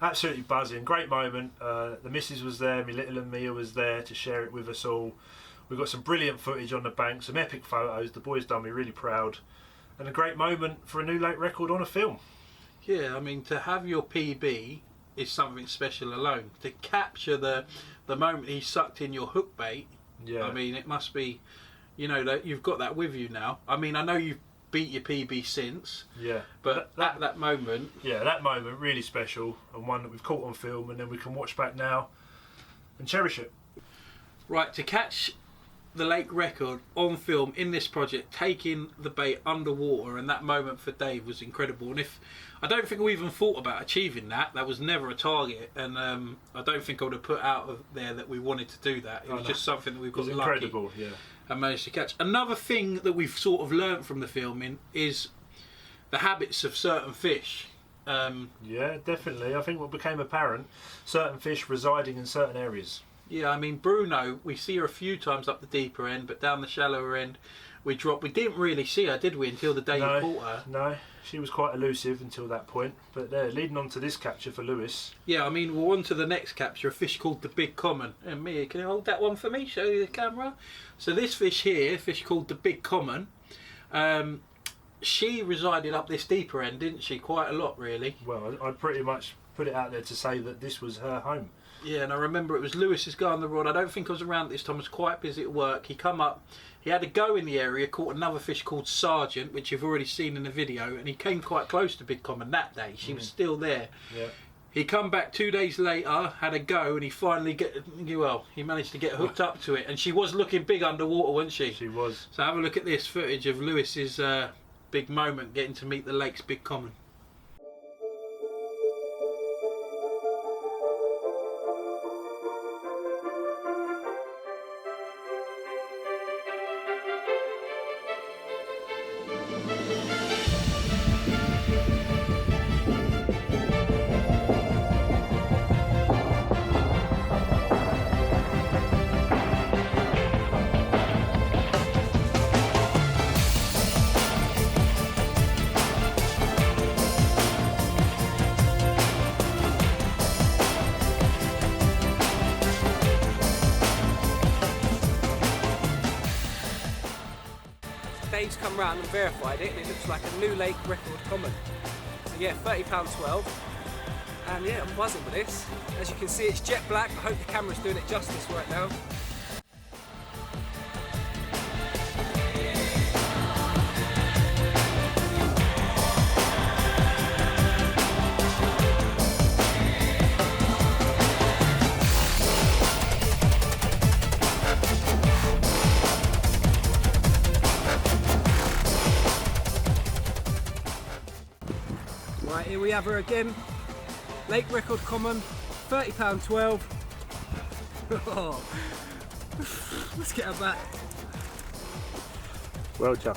Absolutely buzzing. Great moment. The missus was there. My little and Mia was there to share it with us all. We've got some brilliant footage on the bank, some epic photos. The boys done me really proud, and a great moment for a new late record on a film. Yeah, I mean, to have your PB is something special alone. To capture the moment he sucked in your hook bait, Yeah. I mean, it must be, you know, that you've got that with you now. I mean, I know you've beat your PB since, Yeah. but at that moment, Yeah, that moment really special, and one that we've caught on film, and then we can watch back now and cherish it. right, to catch the lake record on film in this project, taking the bait underwater, and that moment for Dave was incredible. And if I don't think we even thought about achieving that. That was never a target, and I don't think I would have put out of there that we wanted to do that. It was just something that we've got lucky incredible, yeah. and managed to catch. Another thing that we've sort of learnt from the filming is the habits of certain fish. Yeah, definitely. I think what became apparent, certain fish residing in certain areas. Yeah, I mean, Bruno, we see her a few times up the deeper end, but down the shallower end, we didn't really see her, did we, until the day you caught her? No, she was quite elusive until that point. But leading on to this capture for Lewis. Yeah, I mean, we're on to the next capture, a fish called the Big Common. And Mia, can you hold that one for me? Show you the camera. So this fish here, a fish called the Big Common, she resided up this deeper end, didn't she? Quite a lot, really. Well, I'd pretty much put it out there to say that this was her home. Yeah, and I remember it was Lewis's guy on the rod. I don't think I was around at this time. I was quite busy at work. He come up, he had a go in the area, caught another fish called Sergeant, which you've already seen in the video, and he came quite close to Big Common that day. She was still there. Yeah. He come back 2 days later, had a go, and he finally he managed to get hooked up to it, and she was looking big underwater, wasn't she? She was. So have a look at this footage of Lewis's big moment, getting to meet the lake's Big Common. Dave's come round and verified it, and it looks like a new lake record common. So yeah, £30.12, and yeah, I'm buzzing with this. As you can see, it's jet black. I hope the camera's doing it justice right now. Right, here we have her again. Lake record common, £30.12. Oh. Let's get her back. Well done.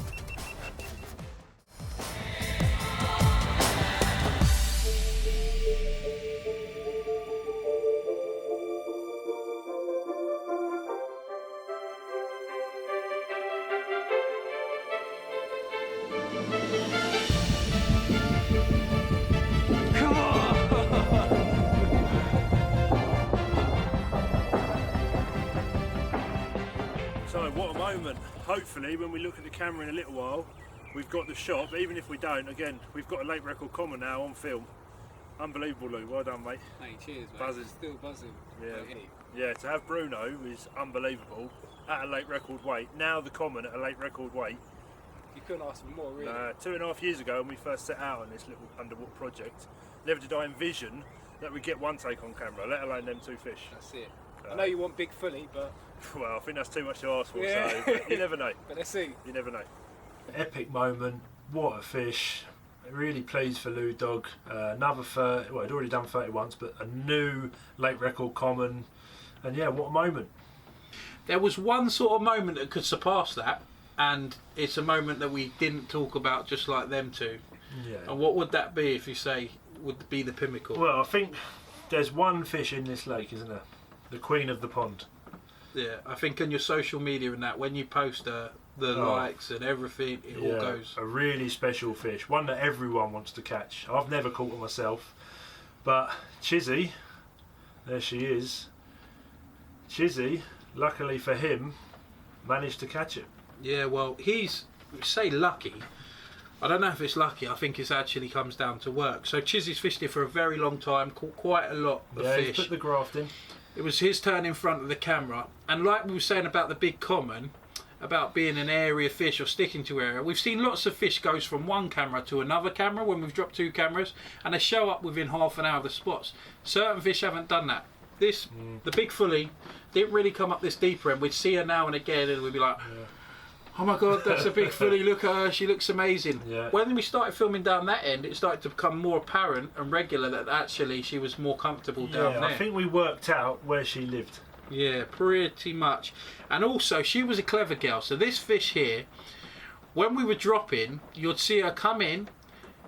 So what a moment. Hopefully when we look at the camera in a little while, we've got the shot, but even if we don't, again, we've got a late record common now on film. Unbelievable, Lou. Well done, mate. Hey, cheers, mate. Buzzing. Still buzzing. Yeah. Yeah, to have Bruno is unbelievable at a late record weight. Now the common at a late record weight. You couldn't ask for more, really. 2.5 years ago, when we first set out on this little underwater project, never did I envision that we'd get one take on camera, let alone them 2 fish. That's it. I know you want big fully, but... Well, I think that's too much to ask for, Yeah. so but you never know. But let's see. You never know. Epic moment, what a fish. Really pleased for Lou Dog. Another 30, well, he'd already done 30 once, but a new lake record common. And yeah, what a moment. There was one sort of moment that could surpass that, and it's a moment that we didn't talk about, just like them two. Yeah. And what would that be if you say would be the pinnacle? Well, I think there's one fish in this lake, isn't there? The queen of the pond. Yeah, I think on your social media and that, when you post the likes and everything, it all goes. A really special fish, one that everyone wants to catch. I've never caught one myself, but Chizzy, there she is. Chizzy, luckily for him, managed to catch it. Yeah, well, he's, say lucky, I don't know if it's lucky, I think it actually comes down to work. So Chizzy's fished here for a very long time, caught quite a lot of Yeah, fish. he's put the graft in. It was his turn in front of the camera, and like we were saying about the big common, about being an area fish or sticking to area, we've seen lots of fish goes from one camera to another camera when we've dropped 2 cameras, and they show up within half an hour of the spots. Certain fish haven't done that. This, the big fully, didn't really come up this deeper end. We'd see her now and again and we'd be like, oh my god, that's a big fully, look at her, she looks amazing. Yeah. When we started filming down that end, it started to become more apparent and regular that actually she was more comfortable down there. I think we worked out where she lived. Yeah, pretty much. And also, she was a clever girl. So this fish here, when we were dropping, you'd see her come in.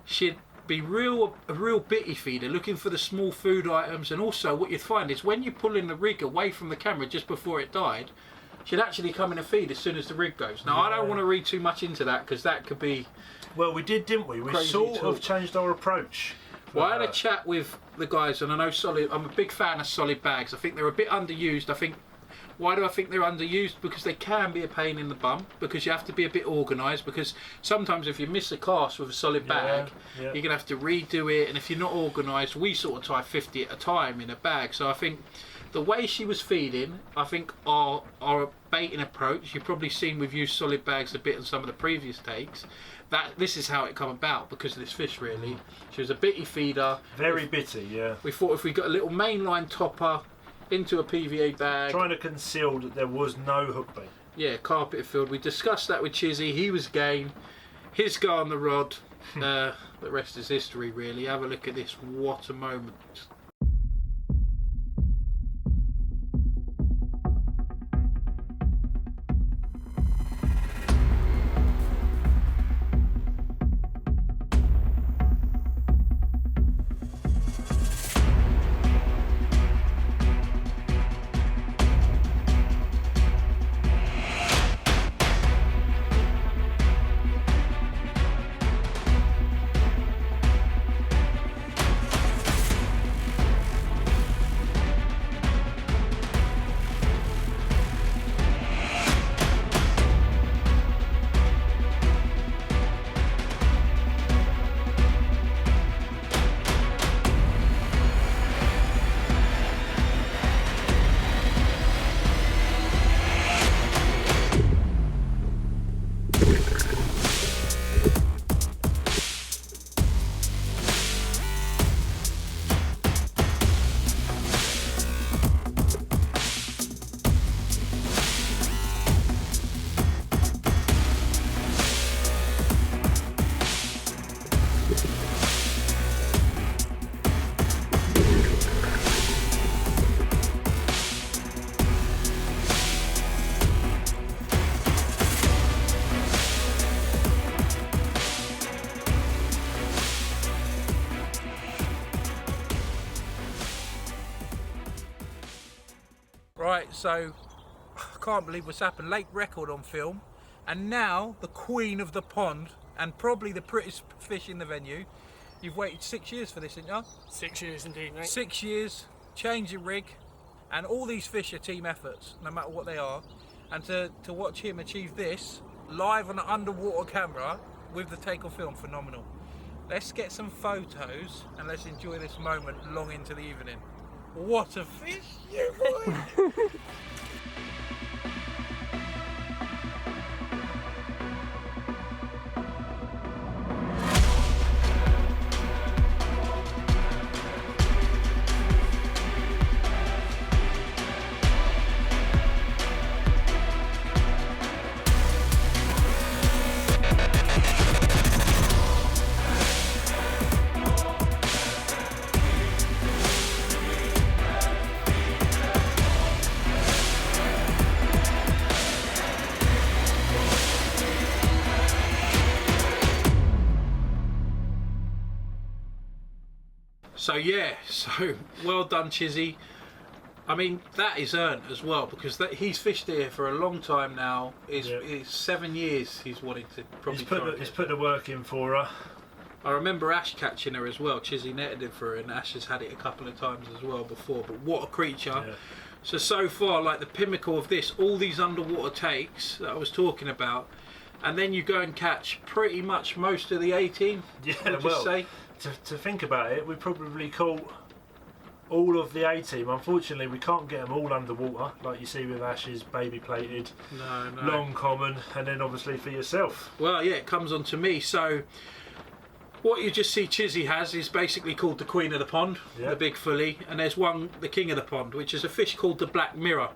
She'd be a real bitty feeder, looking for the small food items. And also, what you'd find is when you pull in the rig away from the camera just before it died, she'd actually come in and feed as soon as the rig goes. Now, I don't want to read too much into that because that could be... Well, we did, didn't we? We Crazy sort talk. of changed our approach. Well, I had a chat with the guys, and I know I'm a big fan of solid bags. I think they're a bit underused. Why do I think they're underused? Because they can be a pain in the bum, because you have to be a bit organised, because sometimes if you miss a cast with a solid bag, yeah. you're going to have to redo it, and if you're not organised, we sort of tie 50 at a time in a bag. So I think the way she was feeding, I think our baiting approach, you've probably seen we've used solid bags a bit in some of the previous takes, that this is how it come about because of this fish really. She was a bitty feeder. Very bitty, yeah. We thought if we got a little mainline topper into a PVA bag. Trying to conceal that there was no hook bait. Yeah, carpet filled. We discussed that with Chizzy. He was game. His guy on the rod. The rest is history really. Have a look at this. What a moment. Right, so I can't believe what's happened. Lake record on film, and now the queen of the pond and probably the prettiest fish in the venue. You've waited 6 years for this, didn't you? 6 years indeed, mate. 6 years, change your rig, and all these fish are team efforts, no matter what they are. And to watch him achieve this live on an underwater camera with the take on film, phenomenal. Let's get some photos and let's enjoy this moment long into the evening. What a fish, you boy! Well, 1 minute So yeah, so well done, Chizzy. I mean, that is earned as well, because he's fished here for a long time now. It's 7 years he's wanted to probably He's put the work in for her. I remember Ash catching her as well. Chizzy netted it for her, and Ash has had it a couple of times as well before. But what a creature. Yeah. So far, like the pinnacle of this, all these underwater takes that I was talking about, and then you go and catch pretty much most of the 18. Yeah, well, to think about it, we probably caught all of the A-team. Unfortunately, we can't get them all underwater, like you see with Ash's baby plated, No. long common, and then obviously for yourself. Well, yeah, it comes on to me. So what you just see Chizzy has is basically called the Queen of the Pond, the big fully, and there's one, the King of the Pond, which is a fish called the Black Mirror.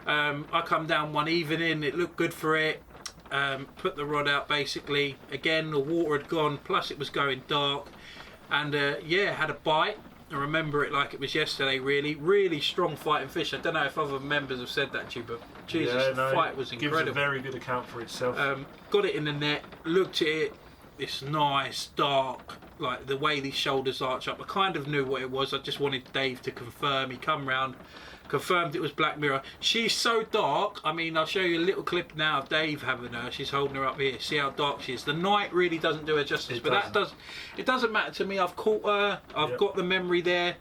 I come down one evening, it looked good for it, put the rod out basically. Again, the water had gone, plus it was going dark, and had a bite. I remember it like it was yesterday, really strong fighting fish. I don't know if other members have said that to you, but Jesus, the fight was incredible. Gives a very good account for itself. Got it in the net, looked at it, it's nice, dark, like the way these shoulders arch up. I kind of knew what it was, I just wanted Dave to confirm. He come round, confirmed it was Black Mirror. She's so dark, I mean, I'll show you a little clip now of Dave having her. She's holding her up here, see how dark she is. The night really doesn't do her justice, it doesn't matter to me. I've caught her, I've got the memory there.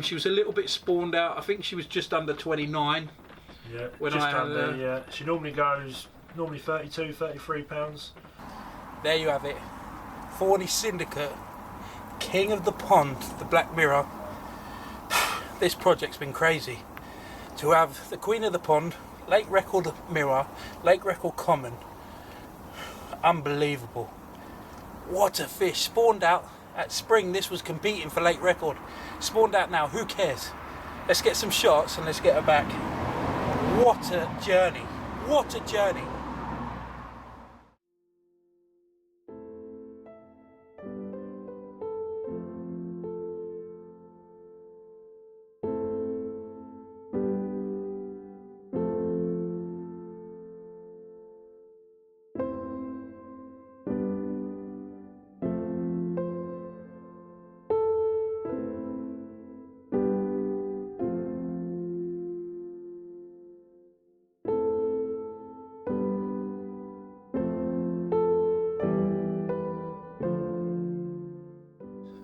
She was a little bit spawned out, I think she was just under 29. Yeah, when just under, yeah. She normally goes 32, 33 pounds. There you have it. Thorney Syndicate, King of the Pond, the Black Mirror. This project's been crazy. To have the Queen of the Pond, Lake Record Mirror, Lake Record Common. Unbelievable. What a fish. Spawned out at spring. This was competing for Lake Record. Spawned out now. Who cares? Let's get some shots and let's get her back. What a journey. What a journey.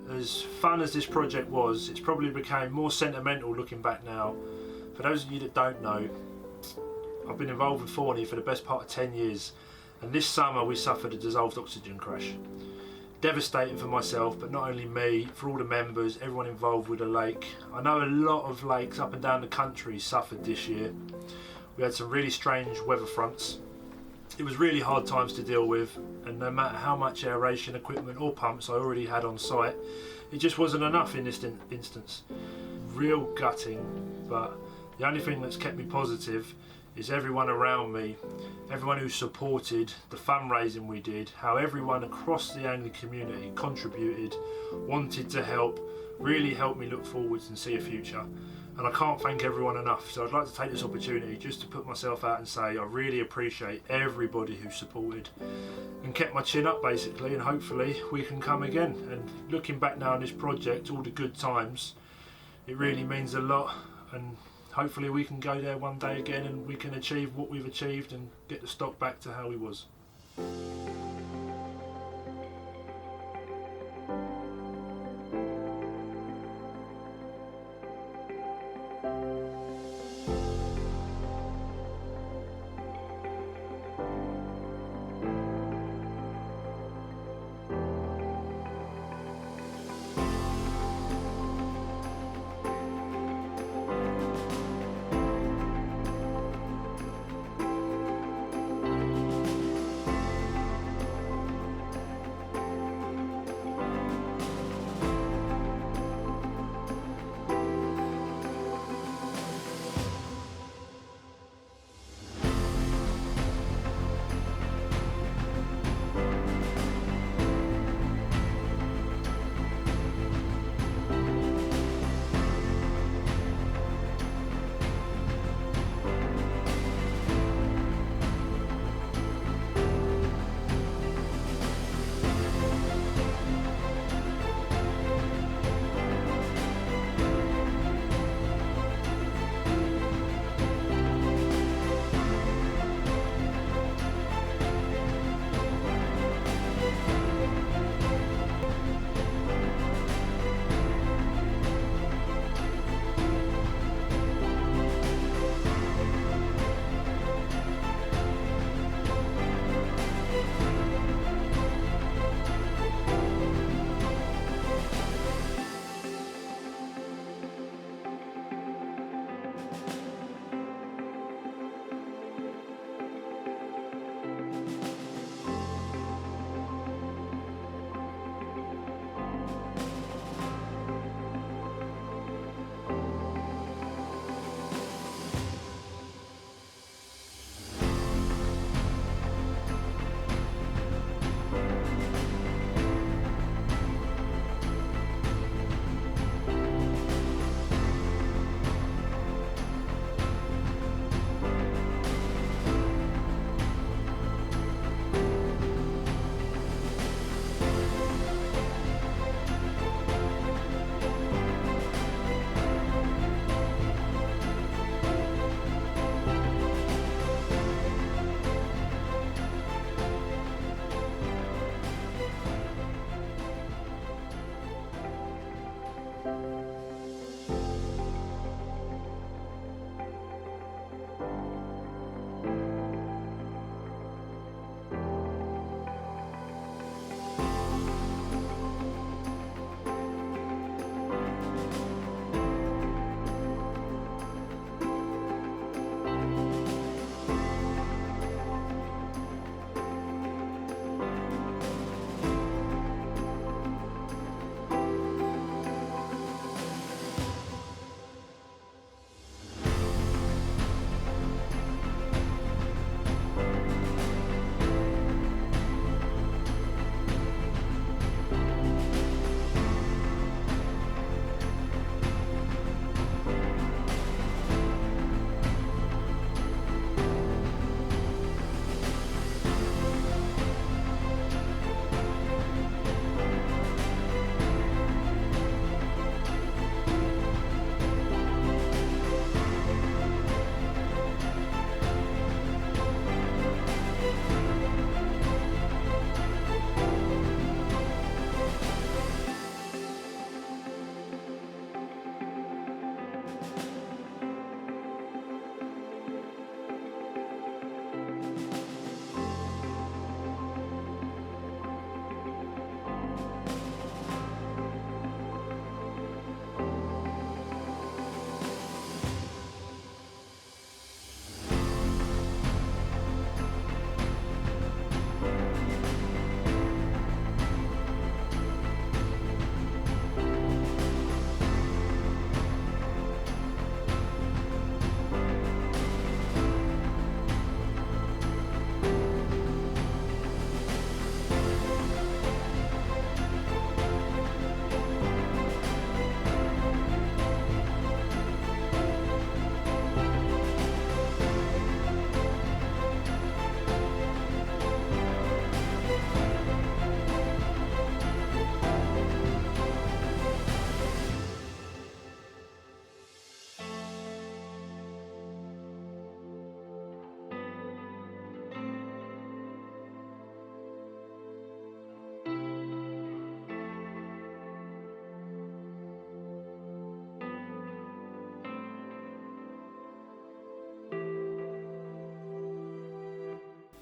As fun as this project was, it's probably became more sentimental looking back now. For those of you that don't know, I've been involved with Thorney for the best part of 10 years, and this summer we suffered a dissolved oxygen crash. Devastating for myself, but not only me, for all the members, everyone involved with the lake. I know a lot of lakes up and down the country suffered this year. We had some really strange weather fronts. It was really hard times to deal with, and no matter how much aeration equipment or pumps I already had on site, it just wasn't enough in this instance. Real gutting, but the only thing that's kept me positive is everyone around me, everyone who supported the fundraising we did, how everyone across the angling community contributed, wanted to help, really helped me look forwards and see a future. And I can't thank everyone enough, so I'd like to take this opportunity just to put myself out and say I really appreciate everybody who supported and kept my chin up basically, and hopefully we can come again. And looking back now on this project, all the good times, it really means a lot, and hopefully we can go there one day again and we can achieve what we've achieved and get the stock back to how it was.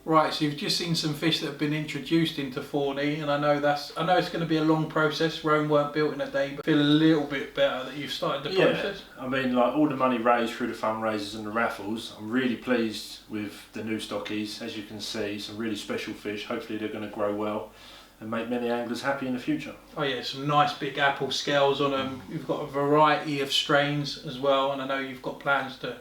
Right, so you've just seen some fish that have been introduced into Thorney, and I know it's going to be a long process. Rome weren't built in a day, but feel a little bit better that you've started the process. I mean, like all the money raised through the fundraisers and the raffles, I'm really pleased with the new stockies. As you can see, some really special fish. Hopefully they're going to grow well and make many anglers happy in the future. Oh yeah, some nice big apple scales on them. You've got a variety of strains as well, and I know you've got plans to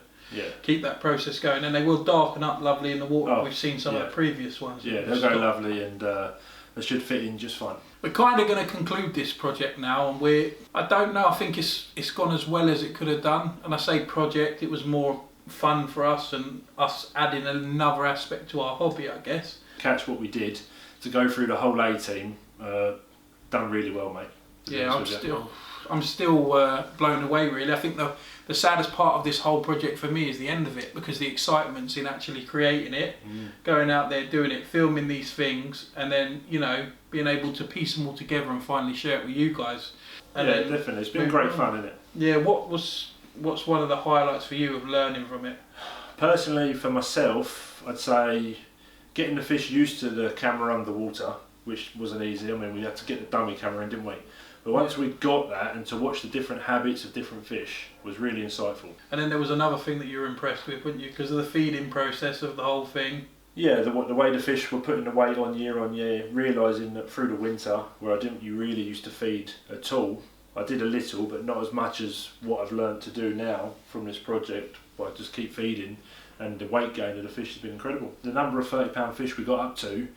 keep that process going, and they will darken up lovely in the water. We've seen some of the previous ones. Yeah, they'll go lovely, and they should fit in just fine. We're kind of going to conclude this project now, and I don't know, I think it's gone as well as it could have done. And I say project, it was more fun for us and us adding another aspect to our hobby, I guess. Catch what we did to go through the whole A team, done really well, mate. Yeah, I'm still blown away, really. I think the saddest part of this whole project for me is the end of it, because the excitement's in actually creating it, going out there, doing it, filming these things, and then, you know, being able to piece them all together and finally share it with you guys. And yeah, definitely. It's been great fun, isn't it? Yeah, what's one of the highlights for you of learning from it? Personally, for myself, I'd say getting the fish used to the camera underwater, which wasn't easy. I mean, we had to get the dummy camera in, didn't we? But once we got that, and to watch the different habits of different fish was really insightful. And then there was another thing that you were impressed with, weren't you? Because of the feeding process of the whole thing. Yeah, the way the fish were putting the weight on year, realising that through the winter, where I didn't really used to feed at all, I did a little, but not as much as what I've learned to do now from this project, where I just keep feeding, and the weight gain of the fish has been incredible. The number of 30-pound fish we got up to,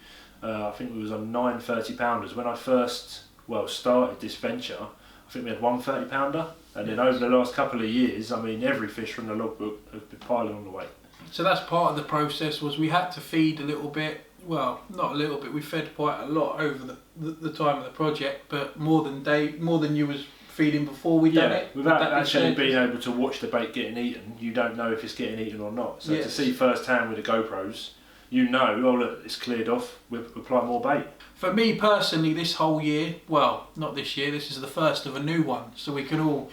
I think we was on 9 30-pounders. When I first started this venture, I think we had one 30-pounder, and then over the last couple of years, I mean, every fish from the logbook has been piling on the weight. So that's part of the process, was we had to feed a little bit. Well, not a little bit, we fed quite a lot over the time of the project, but more than you was feeding before we done it. Without actually being able to watch the bait getting eaten, you don't know if it's getting eaten or not. So to see firsthand with the GoPros, you know, oh look, it's cleared off, we'll apply more bait. For me personally, this whole year, well, not this year, this is the first of a new one, so we can all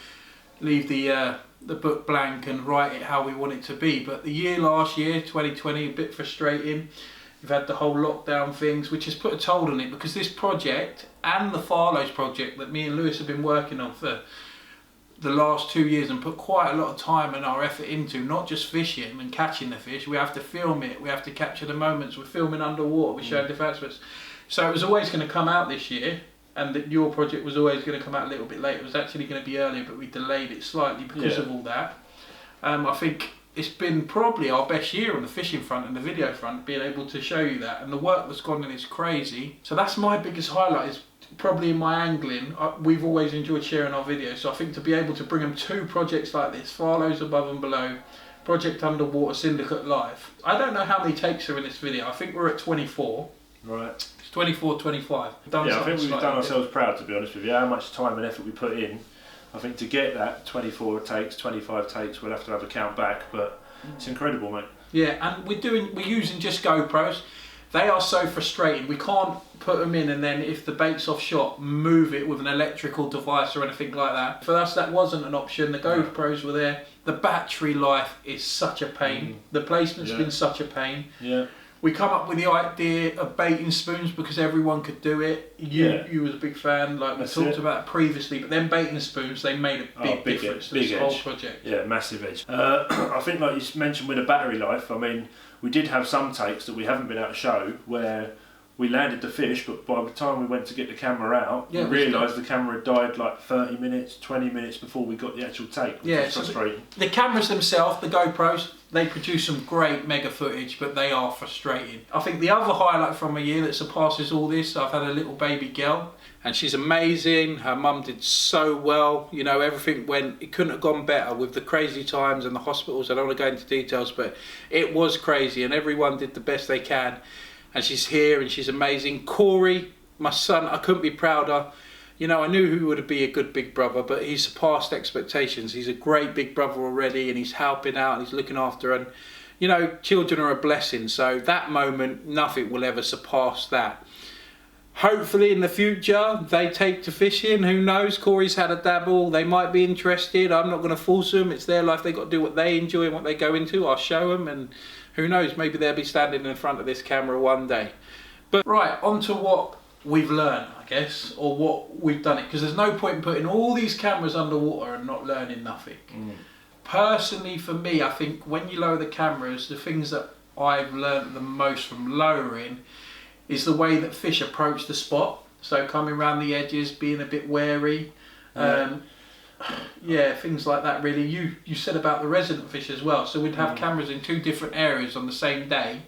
leave the book blank and write it how we want it to be. But the year last year, 2020, a bit frustrating. We've had the whole lockdown things, which has put a toll on it, because this project and the Farlow's project that me and Lewis have been working on for the last 2 years and put quite a lot of time and our effort into, not just fishing and catching the fish, we have to film it, we have to capture the moments, we're filming underwater, we're showing different aspects. So it was always going to come out this year, and that your project was always going to come out a little bit later. It was actually going to be earlier, but we delayed it slightly because of all that. I think it's been probably our best year on the fishing front and the video front, being able to show you that, and the work that's gone in is crazy. So that's my biggest highlight, is probably in my angling. We've always enjoyed sharing our videos, so I think to be able to bring them two projects like this, Farlow's Above and Below, Project Underwater, Syndicate Live. I don't know how many takes are in this video. I think we're at 24. Right. It's 24, 25. I think we've done ourselves proud, to be honest with you, how much time and effort we put in. I think to get that 24 takes, 25 takes, we'll have to have a count back, but it's incredible, mate. Yeah, and we're using just GoPros. They are so frustrating. We can't put them in and then, if the bait's off shot, move it with an electrical device or anything like that. For us, that wasn't an option. The GoPros were there. The battery life is such a pain. The placement's been such a pain. Yeah. We come up with the idea of baiting spoons because everyone could do it. You was a big fan, like we talked about it previously, but then baiting spoons, they made a big difference to this whole project. Yeah, massive edge. I think, like you mentioned with the battery life, I mean, we did have some takes that we haven't been able to show where we landed the fish, but by the time we went to get the camera out, we realised the camera had died like 30 minutes, 20 minutes before we got the actual take, which was frustrating. The cameras themselves, the GoPros, they produce some great mega footage, but they are frustrating. I think the other highlight from a year that surpasses all this, I've had a little baby girl, and she's amazing. Her mum did so well. You know, everything went, it couldn't have gone better with the crazy times and the hospitals. I don't want to go into details, but it was crazy, and everyone did the best they can. And she's here and she's amazing. Corey, my son, I couldn't be prouder. You know, I knew he would be a good big brother, but he's surpassed expectations. He's a great big brother already, and he's helping out and he's looking after. And, you know, children are a blessing. So that moment, nothing will ever surpass that. Hopefully in the future, they take to fishing. Who knows? Corey's had a dabble. They might be interested. I'm not going to force them. It's their life. They've got to do what they enjoy and what they go into. I'll show them, and Who knows, maybe they'll be standing in front of this camera one day. But right, on to what we've learned, I guess, or what we've done it, because there's no point in putting all these cameras underwater and not learning nothing. Personally, for me, I think when you lower the cameras, the things that I've learned the most from lowering is the way that fish approach the spot. So coming around the edges, being a bit wary. Yeah, things like that really. You said about the resident fish as well. So we'd have cameras in 2 different areas on the same day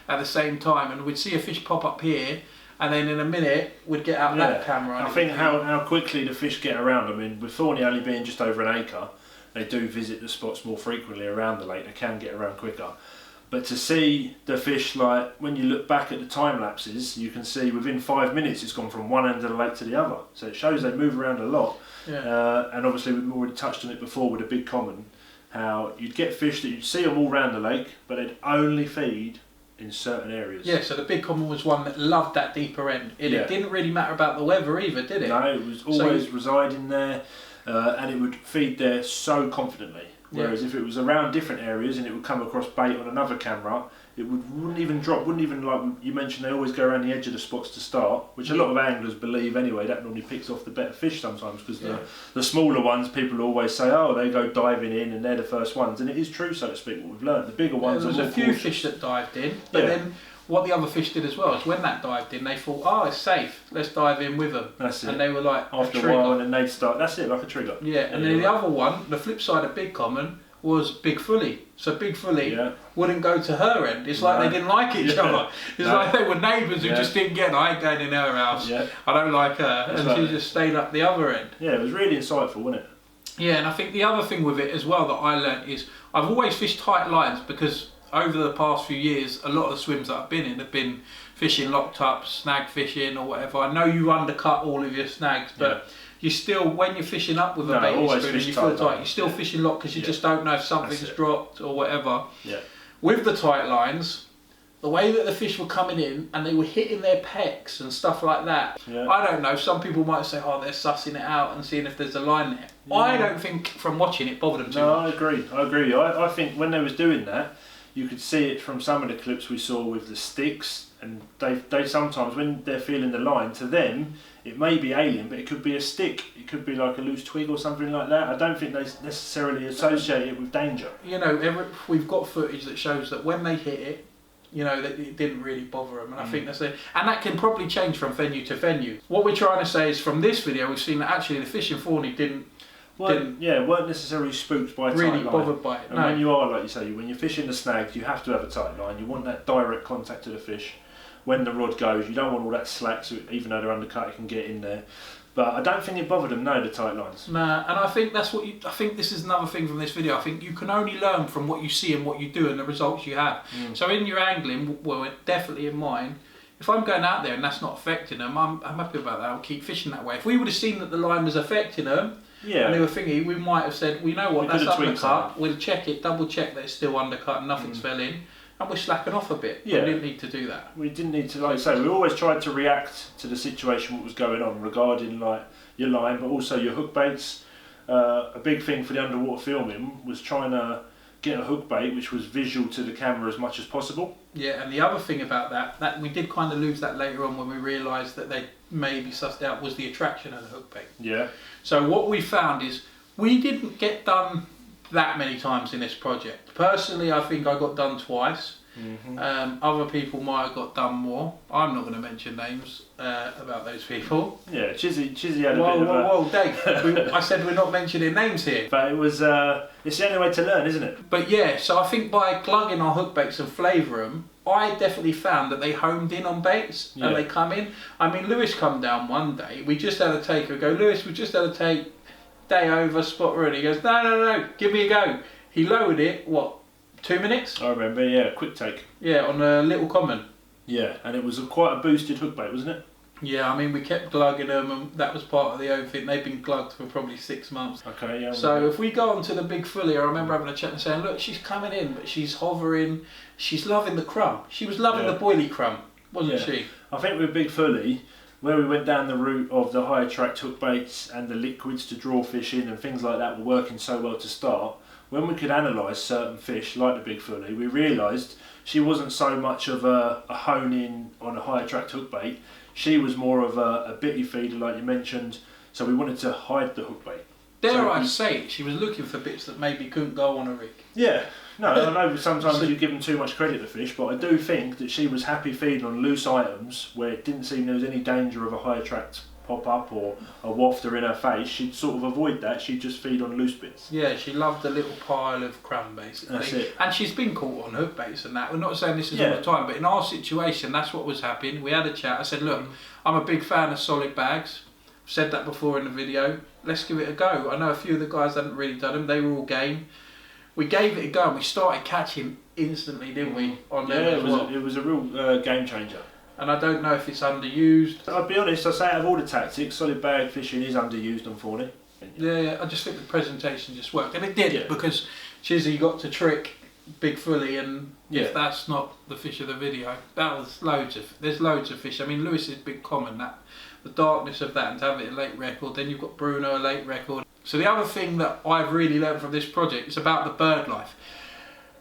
at the same time, and we'd see a fish pop up here, and then in a minute we'd get out that camera. I think how quickly the fish get around. I mean, with Thorney only being just over an acre, they do visit the spots more frequently around the lake. They can get around quicker. But to see the fish, like when you look back at the time lapses, you can see within 5 minutes it's gone from one end of the lake to the other. So it shows they move around a lot. And obviously we've already touched on it before with a big common, how you'd get fish that you'd see them all around the lake, but they'd only feed in certain areas. Yeah, so the big common was one that loved that deeper end. It didn't really matter about the weather either, did it? No, it was always residing there, and it would feed there so confidently. Whereas if it was around different areas and it would come across bait on another camera, it wouldn't even drop, wouldn't even, like you mentioned, they always go around the edge of the spots to start, which a lot of anglers believe anyway. That normally picks off the better fish sometimes, because the smaller ones, people always say, oh, they go diving in and they're the first ones, and it is true, so to speak, what we've learned. The bigger ones there was a few fish that dived in, but then what the other fish did as well is when that dived in, they thought, oh, it's safe, let's dive in with them. That's it. And they were like, after a while, and then they'd start, that's it, like a trigger. Yeah, and then the other one, the flip side of big common, was Big Fully. So Big Fully wouldn't go to her end. It's like they didn't like each other. It's like they were neighbours who just didn't get, I ain't going in her house. I don't like her. And she just stayed up the other end. Yeah, it was really insightful, wasn't it? Yeah, and I think the other thing with it as well that I learnt is I've always fished tight lines, because over the past few years, a lot of the swims that I've been in have been fishing locked up, snag fishing or whatever. I know you undercut all of your snags, but you still, when you're fishing up with a baiting spoon and you feel tight, you're still fishing locked because you just don't know if something's dropped or whatever. With the tight lines, the way that the fish were coming in and they were hitting their pecks and stuff like that, I don't know, some people might say, oh, they're sussing it out and seeing if there's a line there. I don't think from watching it bothered them too much. I agree. I think when they was doing that, you could see it from some of the clips we saw with the sticks, and they sometimes, when they're feeling the line, to them it may be alien, but it could be a stick, it could be like a loose twig or something like that. I don't think they necessarily associate it with danger. You know, we've got footage that shows that when they hit it, you know, that it didn't really bother them, and I think that's it. And that can probably change from venue to venue. What we're trying to say is, from this video, we've seen that actually the fish in Thorney weren't necessarily spooked by a tight really line. bothered by it. And when you are, like you say, when you're fishing the snags, you have to have a tight line. You want that direct contact to the fish. When the rod goes, you don't want all that slack, so even though they're undercut, it can get in there. But I don't think it bothered them, no, the tight lines. Nah, and I think that's what I think this is another thing from this video. I think you can only learn from what you see and what you do and the results you have. So in your angling, well, definitely in mine, if I'm going out there and that's not affecting them, I'm happy about that. I'll keep fishing that way. If we would have seen that the line was affecting them, and they were thingy, we might have said, well, you know what, that's undercut. We'll check it, double check that it's still undercut and nothing's fell in. And we're slacking off a bit. We didn't need to do that. We didn't need to, like I say, we always tried to react to the situation, what was going on regarding like your line, but also your hook baits. A big thing for the underwater filming was trying to get a hook bait which was visual to the camera as much as possible. Yeah, and the other thing about that we did kind of lose that later on when we realised that they maybe sussed out, was the attraction of the hook bait. Yeah. So what we found is we didn't get done that many times in this project. Personally, I think I got done twice. Other people might have got done more. I'm not going to mention names about those people. Yeah, Chizzy had a bit of a... Whoa, Dave. I said we're not mentioning names here. But it was, it's the only way to learn, isn't it? But yeah, so I think by glugging our hook baits and flavour them, I definitely found that they homed in on baits and they come in. I mean, Lewis come down one day. We just had a taker go, Lewis, we just had a take, day over, spot ready. He goes, no, give me a go. He lowered it, 2 minutes? I remember, quick take. Yeah, on a little common. Yeah, and it was quite a boosted hook bait, wasn't it? Yeah, I mean, we kept glugging them, and that was part of the own thing. They've been glugged for probably 6 months. Okay, yeah. So if we go on to the big fully, I remember having a chat and saying, look, she's coming in, but she's hovering. She's loving the crumb. She was loving the boilie crumb, wasn't she? I think with big fully, where we went down the route of the high attract hook baits and the liquids to draw fish in and things like that were working so well to start, when we could analyse certain fish like the big fully, we realised she wasn't so much of a hone in on a high attract hook bait. She was more of a bitty feeder, like you mentioned. So we wanted to hide the hook bait. Dare I say it, she was looking for bits that maybe couldn't go on a rig. Yeah, no, I know sometimes you give them too much credit to fish, but I do think that she was happy feeding on loose items where it didn't seem there was any danger of a high attract pop up or a wafter in her face. She'd sort of avoid that, she'd just feed on loose bits. Yeah, she loved a little pile of crumb basically. That's it. And she's been caught on hook baits and that. We're not saying this is all the time, but in our situation, that's what was happening. We had a chat. I said, look, I'm a big fan of solid bags. I've said that before in the video. Let's give it a go. I know a few of the guys hadn't really done them. They were all game. We gave it a go and we started catching instantly, didn't we? On them it was a real game changer. And I don't know if it's underused. I'll be honest, I say out of all the tactics, solid bag fishing is underused on Thorney. Yeah, I just think the presentation just worked. And it did, because Chizzy got to trick Big Fully, and if that's not the fish of the video, that was there's loads of fish. I mean, Lewis is big common, that the darkness of that, and to have it a late record. Then you've got Bruno, a late record. So the other thing that I've really learned from this project is about the bird life.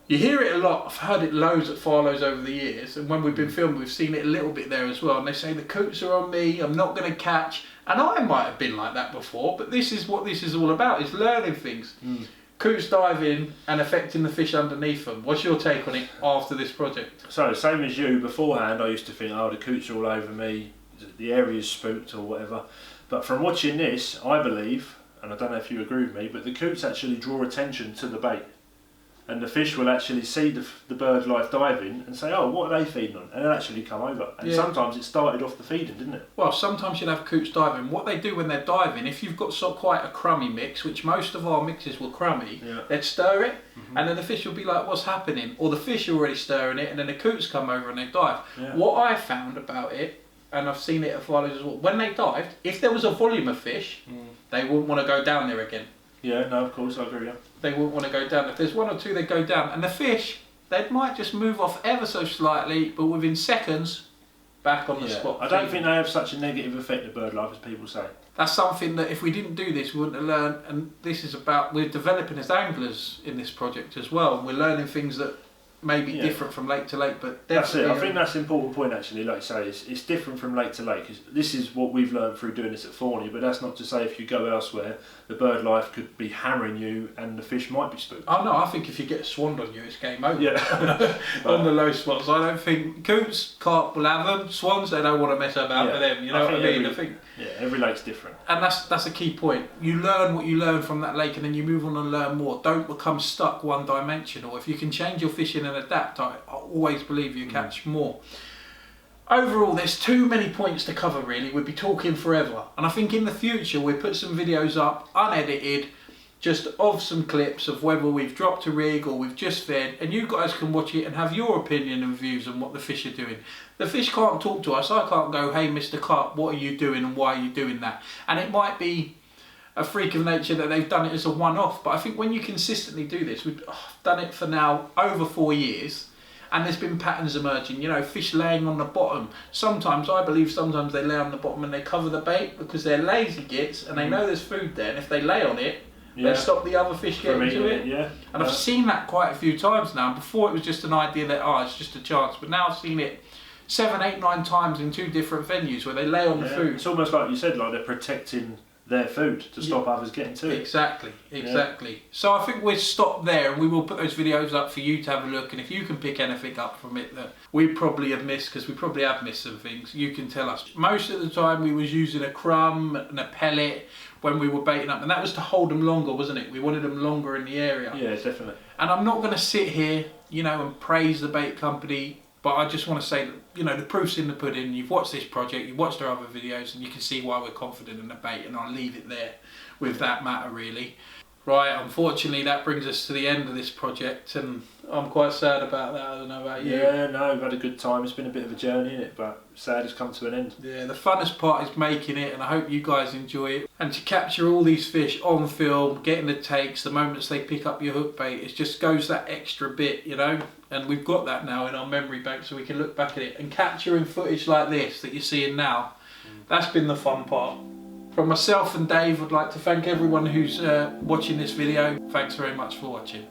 You hear it a lot. I've heard it loads at Farlow's over the years, and when we've been filming, we've seen it a little bit there as well. And they say the coots are on me, I'm not going to catch. And I might have been like that before, but this is what this is all about: is learning things. Coots diving and affecting the fish underneath them. What's your take on it after this project? So same as you, beforehand I used to think, oh, the coots are all over me, the area's spooked or whatever. But from watching this, I believe, and I don't know if you agree with me, but the coots actually draw attention to the bait. And the fish will actually see the bird life diving and say, oh, what are they feeding on? And they'll actually come over. And sometimes it started off the feeding, didn't it? Well, sometimes you'll have coots diving. What they do when they're diving, if you've got quite a crummy mix, which most of our mixes were crummy, they'd stir it, and then the fish will be like, what's happening? Or the fish are already stirring it, and then the coots come over and they dive. What I found about it, and I've seen it at Farlow's as well, when they dived, if there was a volume of fish, they wouldn't want to go down there again. Yeah, no, of course, I agree, They wouldn't want to go down. If there's one or two, they go down. And the fish, they might just move off ever so slightly, but within seconds, back on the spot. I don't think they have such a negative effect of bird life as people say. That's something that if we didn't do this, we wouldn't have learned. And this is about, we're developing as anglers in this project as well. We're learning things that may be different from lake to lake, but that's it. I think that's an important point actually. Like you say, it's different from lake to lake. This is what we've learned through doing this at Thorney, but that's not to say if you go elsewhere, the bird life could be hammering you and the fish might be spooked. Oh no, I think if you get swanned on you, it's game over. On the low spots, I don't think coots, carp will have them. Swans, they don't want to mess about with them. You know what I mean? I think. Yeah, every lake's different. And that's a key point. You learn what you learn from that lake and then you move on and learn more. Don't become stuck one dimensional. If you can change your fishing and adapt, I always believe you catch more. Overall, there's too many points to cover really. We'd be talking forever. And I think in the future we'll put some videos up, unedited, just of some clips of whether we've dropped a rig or we've just fed, and you guys can watch it and have your opinion and views on what the fish are doing. The fish can't talk to us. I can't go, hey Mr. Carp, what are you doing and why are you doing that? And it might be a freak of nature that they've done it as a one-off, but I think when you consistently do this, we've done it for now over 4 years, and there's been patterns emerging, you know, fish laying on the bottom. Sometimes, I believe sometimes they lay on the bottom and they cover the bait because they're lazy gits and they know there's food there, and if they lay on it, they stop the other fish getting to it. And I've seen that quite a few times now. Before it was just an idea that, it's just a chance, but now I've seen it 7, 8, 9 times in 2 different venues where they lay on the food. It's almost like you said, like they're protecting their food to stop others getting to it. Exactly. So I think we'll stop there, and we will put those videos up for you to have a look, and if you can pick anything up from it that we probably have missed, because we probably have missed some things, you can tell us. Most of the time we was using a crumb and a pellet when we were baiting up, and that was to hold them longer, wasn't it? We wanted them longer in the area. Yeah, definitely. And I'm not going to sit here, you know, and praise the bait company, but I just want to say that, you know, the proof's in the pudding. You've watched this project, you've watched our other videos, and you can see why we're confident in the bait, and I'll leave it there with that matter, really. Right, unfortunately, that brings us to the end of this project, and I'm quite sad about that. I don't know about you. Yeah, no, we've had a good time. It's been a bit of a journey, innit? But sad it's come to an end. Yeah, the funnest part is making it, and I hope you guys enjoy it. And to capture all these fish on film, getting the takes, the moments they pick up your hook bait, it just goes that extra bit, you know? And we've got that now in our memory bank, so we can look back at it. And capturing footage like this that you're seeing now, that's been the fun part. From myself and Dave, I'd like to thank everyone who's watching this video. Thanks very much for watching.